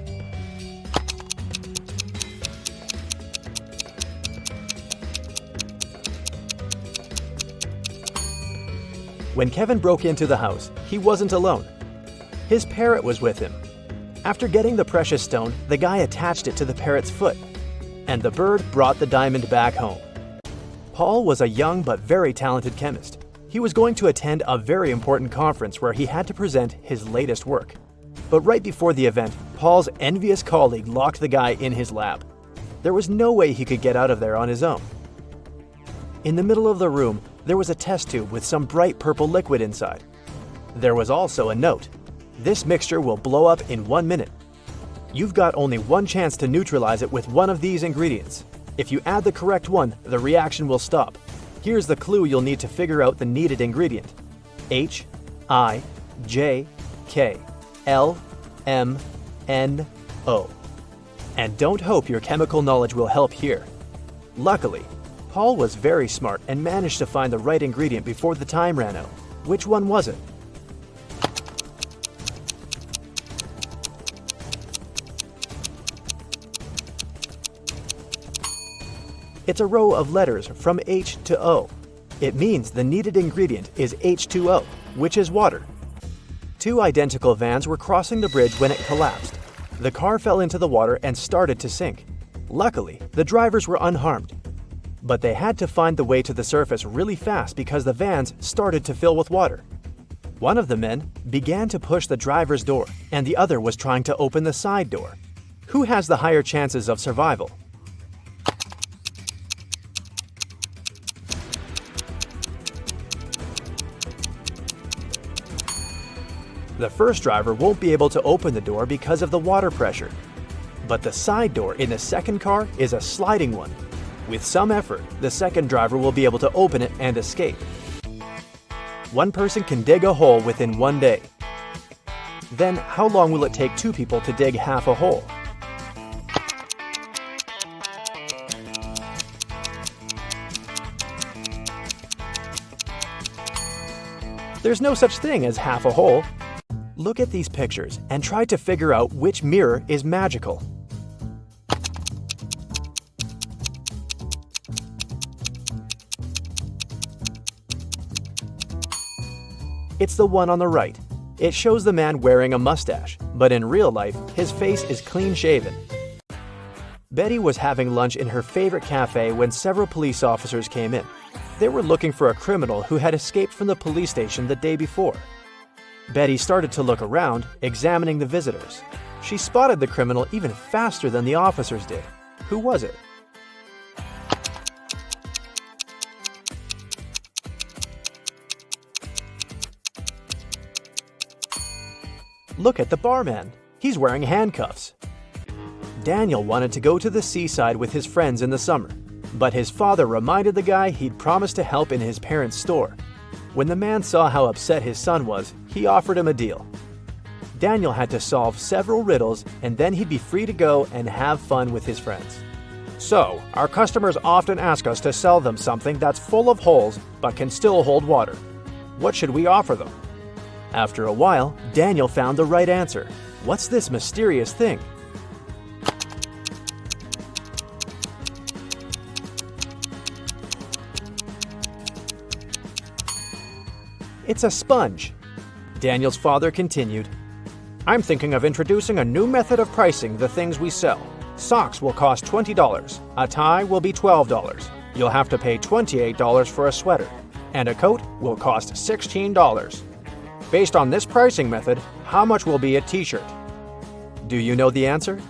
When Kevin broke into the house, he wasn't alone. His parrot was with him. After getting the precious stone, the guy attached it to the parrot's foot, and the bird brought the diamond back home. Paul was a young but very talented chemist. He was going to attend a very important conference where he had to present his latest work. But right before the event, Paul's envious colleague locked the guy in his lab. There was no way he could get out of there on his own. In the middle of the room, there was a test tube with some bright purple liquid inside. There was also a note. This mixture will blow up in 1 minute. You've got only one chance to neutralize it with one of these ingredients. If you add the correct one, the reaction will stop. Here's the clue you'll need to figure out the needed ingredient. HIJKLMNO. And don't hope your chemical knowledge will help here. Luckily, Paul was very smart and managed to find the right ingredient before the time ran out. Which one was it? It's a row of letters from H to O. It means the needed ingredient is H2O, which is water. 2 identical vans were crossing the bridge when it collapsed. The car fell into the water and started to sink. Luckily, the drivers were unharmed. but they had to find the way to the surface really fast because the vans started to fill with water. One of the men began to push the driver's door, and the other was trying to open the side door. Who has the higher chances of survival? The first driver won't be able to open the door because of the water pressure. But the side door in the second car is a sliding one. With some effort, the second driver will be able to open it and escape. One person can dig a hole within 1 day. Then, how long will it take 2 people to dig half a hole? There's no such thing as half a hole. Look at these pictures and try to figure out which mirror is magical. It's the one on the right. It shows the man wearing a mustache, but in real life, his face is clean shaven. Betty was having lunch in her favorite cafe when several police officers came in. They were looking for a criminal who had escaped from the police station the day before. Betty started to look around, examining the visitors. She spotted the criminal even faster than the officers did. Who was it? Look at the barman. He's wearing handcuffs. Daniel wanted to go to the seaside with his friends in the summer, but his father reminded the guy he'd promised to help in his parents' store. When the man saw how upset his son was, he offered him a deal. Daniel had to solve several riddles, and then he'd be free to go and have fun with his friends. So, our customers often ask us to sell them something that's full of holes but can still hold water. What should we offer them? After a while, Daniel found the right answer. What's this mysterious thing? It's a sponge. Daniel's father continued, I'm thinking of introducing a new method of pricing the things we sell. Socks will cost $20. A tie will be $12. You'll have to pay $28 for a sweater. And a coat will cost $16. Based on this pricing method, how much will be a t-shirt? Do you know the answer?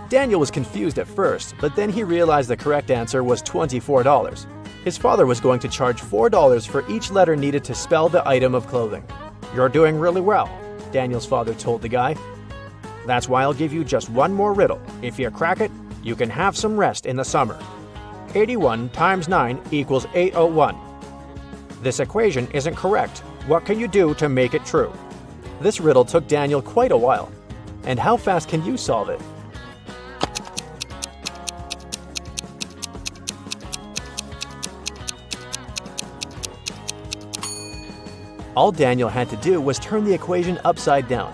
Daniel was confused at first, but then he realized the correct answer was $24. His father was going to charge $4 for each letter needed to spell the item of clothing. You're doing really well, Daniel's father told the guy. That's why I'll give you just one more riddle. If you crack it, you can have some rest in the summer. 81 times 9 equals 801. This equation isn't correct. What can you do to make it true? This riddle took Daniel quite a while. And how fast can you solve it? All Daniel had to do was turn the equation upside down.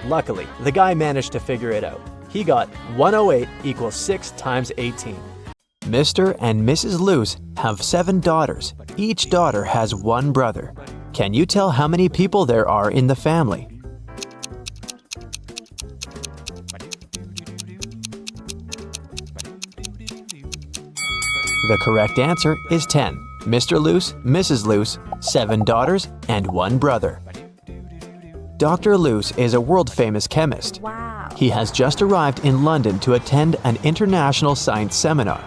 Luckily, the guy managed to figure it out. He got 108 equals 6 times 18. Mr. and Mrs. Luce have 7 daughters. Each daughter has 1 brother. Can you tell how many people there are in the family? The correct answer is 10. Mr. Luce, Mrs. Luce, 7 daughters, and 1 brother. Dr. Luce is a world-famous chemist. Wow. He has just arrived in London to attend an international science seminar.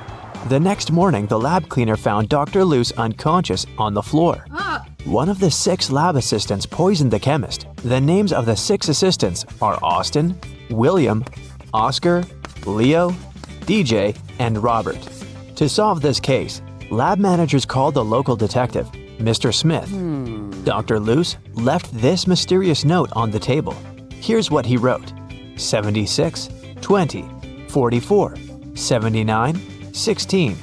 The next morning, the lab cleaner found Dr. Luce unconscious on the floor. One of the 6 lab assistants poisoned the chemist. The names of the 6 assistants are Austin, William, Oscar, Leo, DJ, and Robert. To solve this case, lab managers called the local detective, Mr. Smith. Dr. Luce left this mysterious note on the table. Here's what he wrote: 76, 20, 44, 79, 16,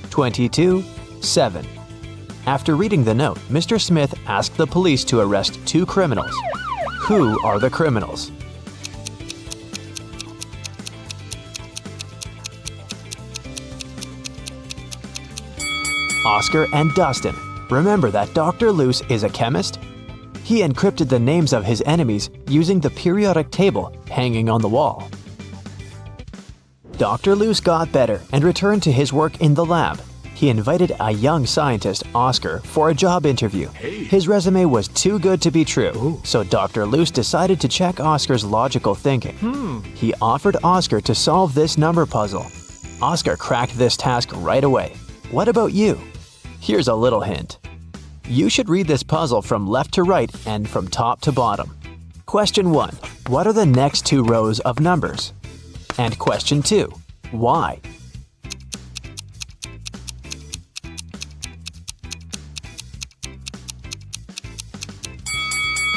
22, 7. After reading the note, Mr. Smith asked the police to arrest 2 criminals. Who are the criminals? Oscar and Dustin. Remember that Dr. Luce is a chemist? He encrypted the names of his enemies using the periodic table hanging on the wall. Dr. Luce got better and returned to his work in the lab. He invited a young scientist, Oscar, for a job interview. His resume was too good to be true, so Dr. Luce decided to check Oscar's logical thinking. He offered Oscar to solve this number puzzle. Oscar cracked this task right away. What about you? Here's a little hint. You should read this puzzle from left to right and from top to bottom. Question 1. What are the next 2 rows of numbers? And question 2. Why?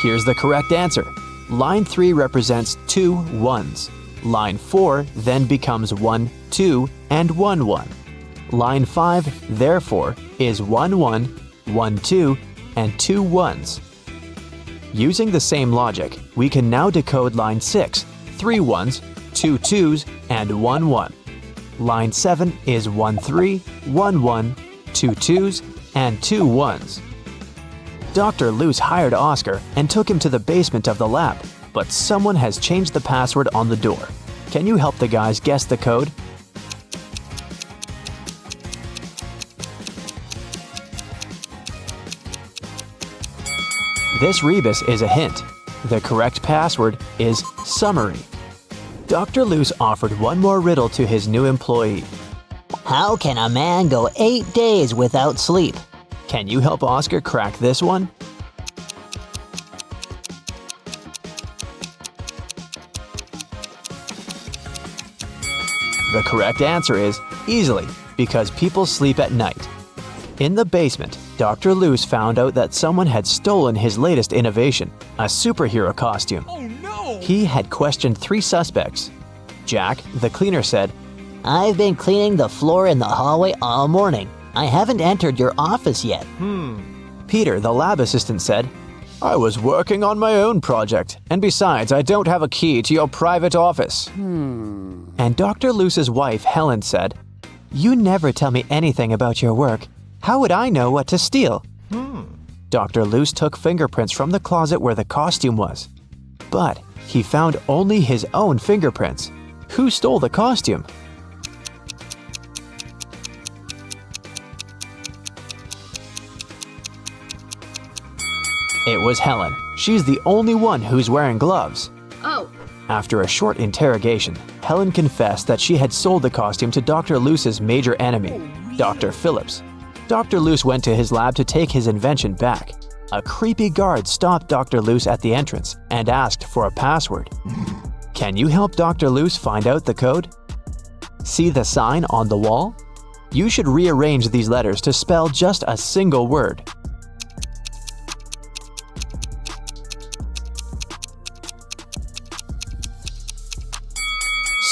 Here's the correct answer. Line 3 represents 2 1s. Line 4 then becomes 1 2 and 1 1. Line 5, therefore, is 1 1, 1 2, and 2 1s. Using the same logic, we can now decode line 6, 3 1s, 2 2s, and 1 1. Line 7 is 1 3, 1 1, 2 2s, and 2 1s. Dr. Luce hired Oscar and took him to the basement of the lab, but someone has changed the password on the door. Can you help the guys guess the code? This rebus is a hint. The correct password is summary. Dr. Luce offered one more riddle to his new employee. How can a man go 8 days without sleep? Can you help Oscar crack this one? The correct answer is easily, because people sleep at night. In the basement, Dr. Luce found out that someone had stolen his latest innovation, a superhero costume. Oh no! He had questioned 3 suspects. Jack, the cleaner, said, I've been cleaning the floor in the hallway all morning. I haven't entered your office yet. Peter, the lab assistant, said, I was working on my own project, and besides, I don't have a key to your private office. And Dr. Luce's wife, Helen, said, You never tell me anything about your work. How would I know what to steal? Dr. Luce took fingerprints from the closet where the costume was. But he found only his own fingerprints. Who stole the costume? It was Helen. She's the only one who's wearing gloves. Oh. After a short interrogation, Helen confessed that she had sold the costume to Dr. Luce's major enemy, Dr. Phillips. Dr. Luce went to his lab to take his invention back. A creepy guard stopped Dr. Luce at the entrance and asked for a password. Can you help Dr. Luce find out the code? See the sign on the wall? You should rearrange these letters to spell just a single word.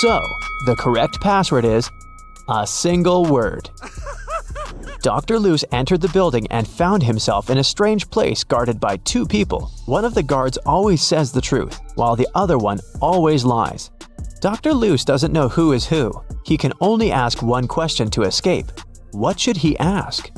So, the correct password is a single word. Dr. Luce entered the building and found himself in a strange place guarded by 2 people. One of the guards always says the truth, while the other one always lies. Dr. Luce doesn't know who is who. He can only ask one question to escape. What should he ask?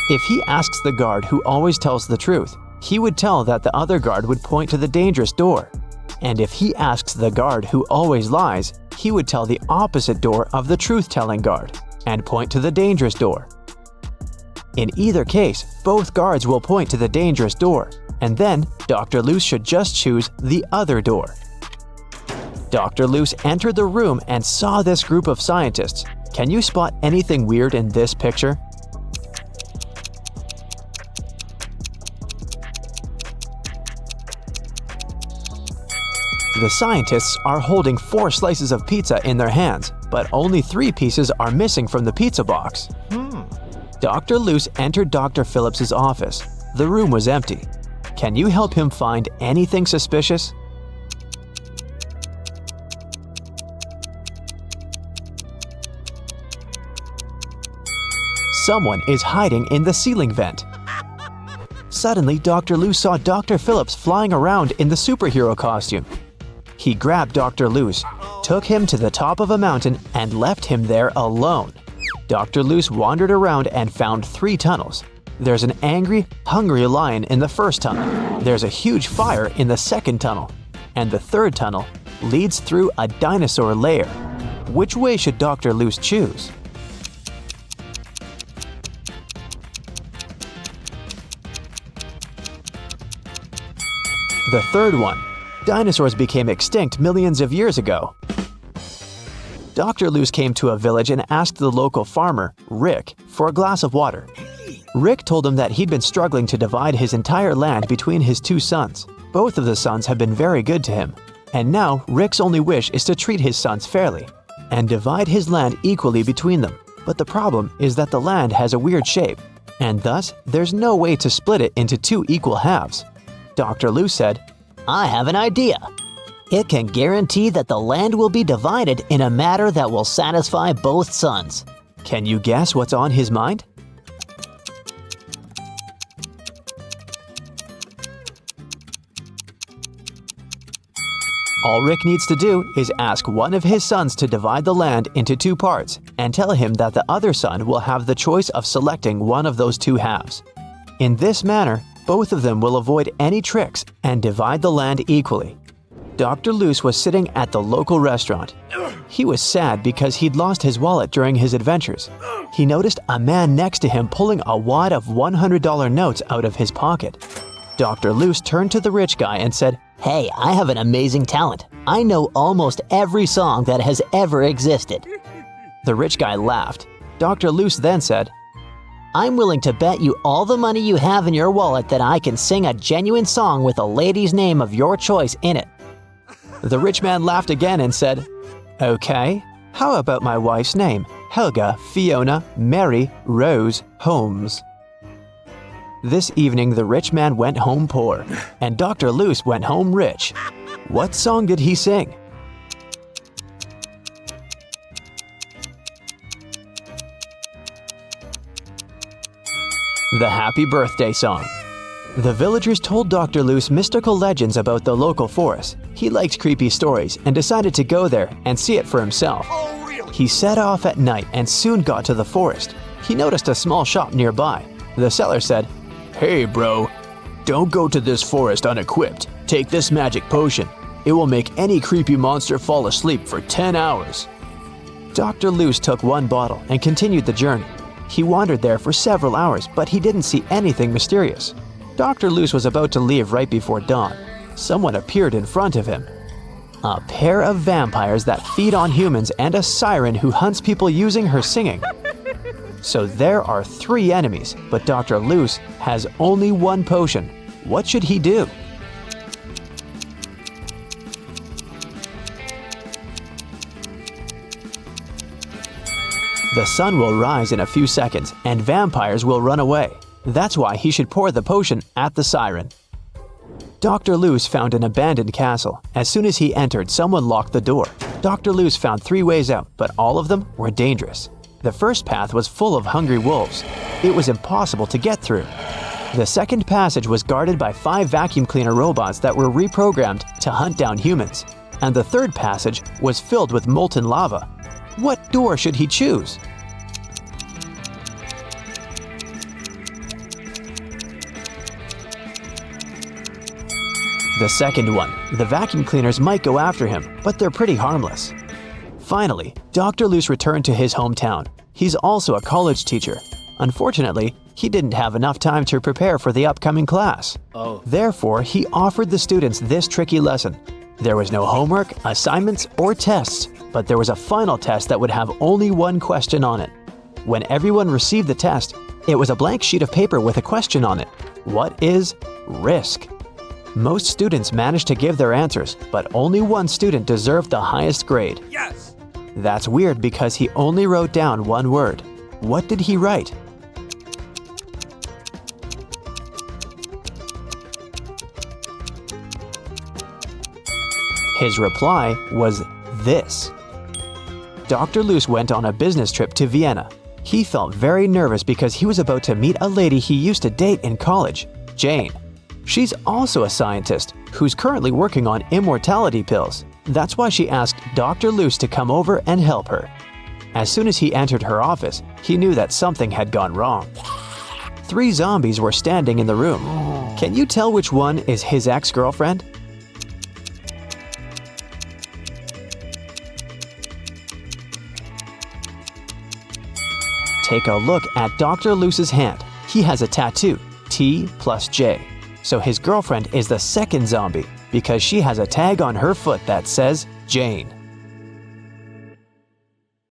If he asks the guard who always tells the truth, he would tell that the other guard would point to the dangerous door. And if he asks the guard who always lies, he would tell the opposite door of the truth-telling guard and point to the dangerous door. In either case, both guards will point to the dangerous door, and then Dr. Luce should just choose the other door. Dr. Luce entered the room and saw this group of scientists. Can you spot anything weird in this picture? The scientists are holding 4 slices of pizza in their hands, but only 3 pieces are missing from the pizza box. Dr. Luce entered Dr. Phillips's office. The room was empty. Can you help him find anything suspicious? Someone is hiding in the ceiling vent. Suddenly, Dr. Luce saw Dr. Phillips flying around in the superhero costume. He grabbed Dr. Luce, took him to the top of a mountain and left him there alone. Dr. Loose wandered around and found 3 tunnels. There's an angry, hungry lion in the first tunnel. There's a huge fire in the second tunnel. And the third tunnel leads through a dinosaur lair. Which way should Dr. Loose choose? The third one. Dinosaurs became extinct millions of years ago. Dr. Loose came to a village and asked the local farmer, Rick, for a glass of water. Rick told him that he'd been struggling to divide his entire land between his 2 sons. Both of the sons have been very good to him. And now Rick's only wish is to treat his sons fairly and divide his land equally between them. But the problem is that the land has a weird shape, and thus there's no way to split it into 2 equal halves. Dr. Loose said, I have an idea. It can guarantee that the land will be divided in a manner that will satisfy both sons. Can you guess what's on his mind? All Rick needs to do is ask one of his sons to divide the land into 2 parts and tell him that the other son will have the choice of selecting one of those 2 halves. In this manner, both of them will avoid any tricks and divide the land equally. Dr. Loose was sitting at the local restaurant. He was sad because he'd lost his wallet during his adventures. He noticed a man next to him pulling a wad of $100 notes out of his pocket. Dr. Loose turned to the rich guy and said, Hey, I have an amazing talent. I know almost every song that has ever existed. The rich guy laughed. Dr. Loose then said, I'm willing to bet you all the money you have in your wallet that I can sing a genuine song with a lady's name of your choice in it. The rich man laughed again and said, Okay, how about my wife's name? Helga, Fiona, Mary, Rose, Holmes. This evening the rich man went home poor, and Dr. Loose went home rich. What song did he sing? The Happy Birthday Song. The villagers told Dr. Loose mystical legends about the local forest. He liked creepy stories and decided to go there and see it for himself. He set off at night and soon got to the forest. He noticed a small shop nearby. The seller said, Hey bro, don't go to this forest unequipped. Take this magic potion. It will make any creepy monster fall asleep for 10 hours. Dr. Loose took 1 bottle and continued the journey. He wandered there for several hours, but he didn't see anything mysterious. Dr. Loose was about to leave right before dawn. Someone appeared in front of him. A pair of vampires that feed on humans and a siren who hunts people using her singing. So there are 3 enemies, but Dr. Loose has only 1 potion. What should he do? The sun will rise in a few seconds and vampires will run away. That's why he should pour the potion at the siren. Dr. Loose found an abandoned castle. As soon as he entered, someone locked the door. Dr. Loose found 3 ways out, but all of them were dangerous. The first path was full of hungry wolves. It was impossible to get through. The second passage was guarded by 5 vacuum cleaner robots that were reprogrammed to hunt down humans. And the third passage was filled with molten lava. What door should he choose? The second one. The vacuum cleaners might go after him, but they're pretty harmless. Finally, Dr. Loose returned to his hometown. He's also a college teacher. Unfortunately, he didn't have enough time to prepare for the upcoming class. Therefore, he offered the students this tricky lesson. There was no homework, assignments, or tests, but there was a final test that would have only 1 question on it. When everyone received the test, it was a blank sheet of paper with a question on it. What is risk? Most students managed to give their answers, but only 1 student deserved the highest grade. Yes! That's weird because he only wrote down 1 word. What did he write? His reply was this. Dr. Loose went on a business trip to Vienna. He felt very nervous because he was about to meet a lady he used to date in college, Jane. She's also a scientist who's currently working on immortality pills. That's why she asked Dr. Luce to come over and help her. As soon as he entered her office, he knew that something had gone wrong. 3 zombies were standing in the room. Can you tell which one is his ex-girlfriend? Take a look at Dr. Luce's hand. He has a tattoo, T plus J. So his girlfriend is the second zombie because she has a tag on her foot that says Jane.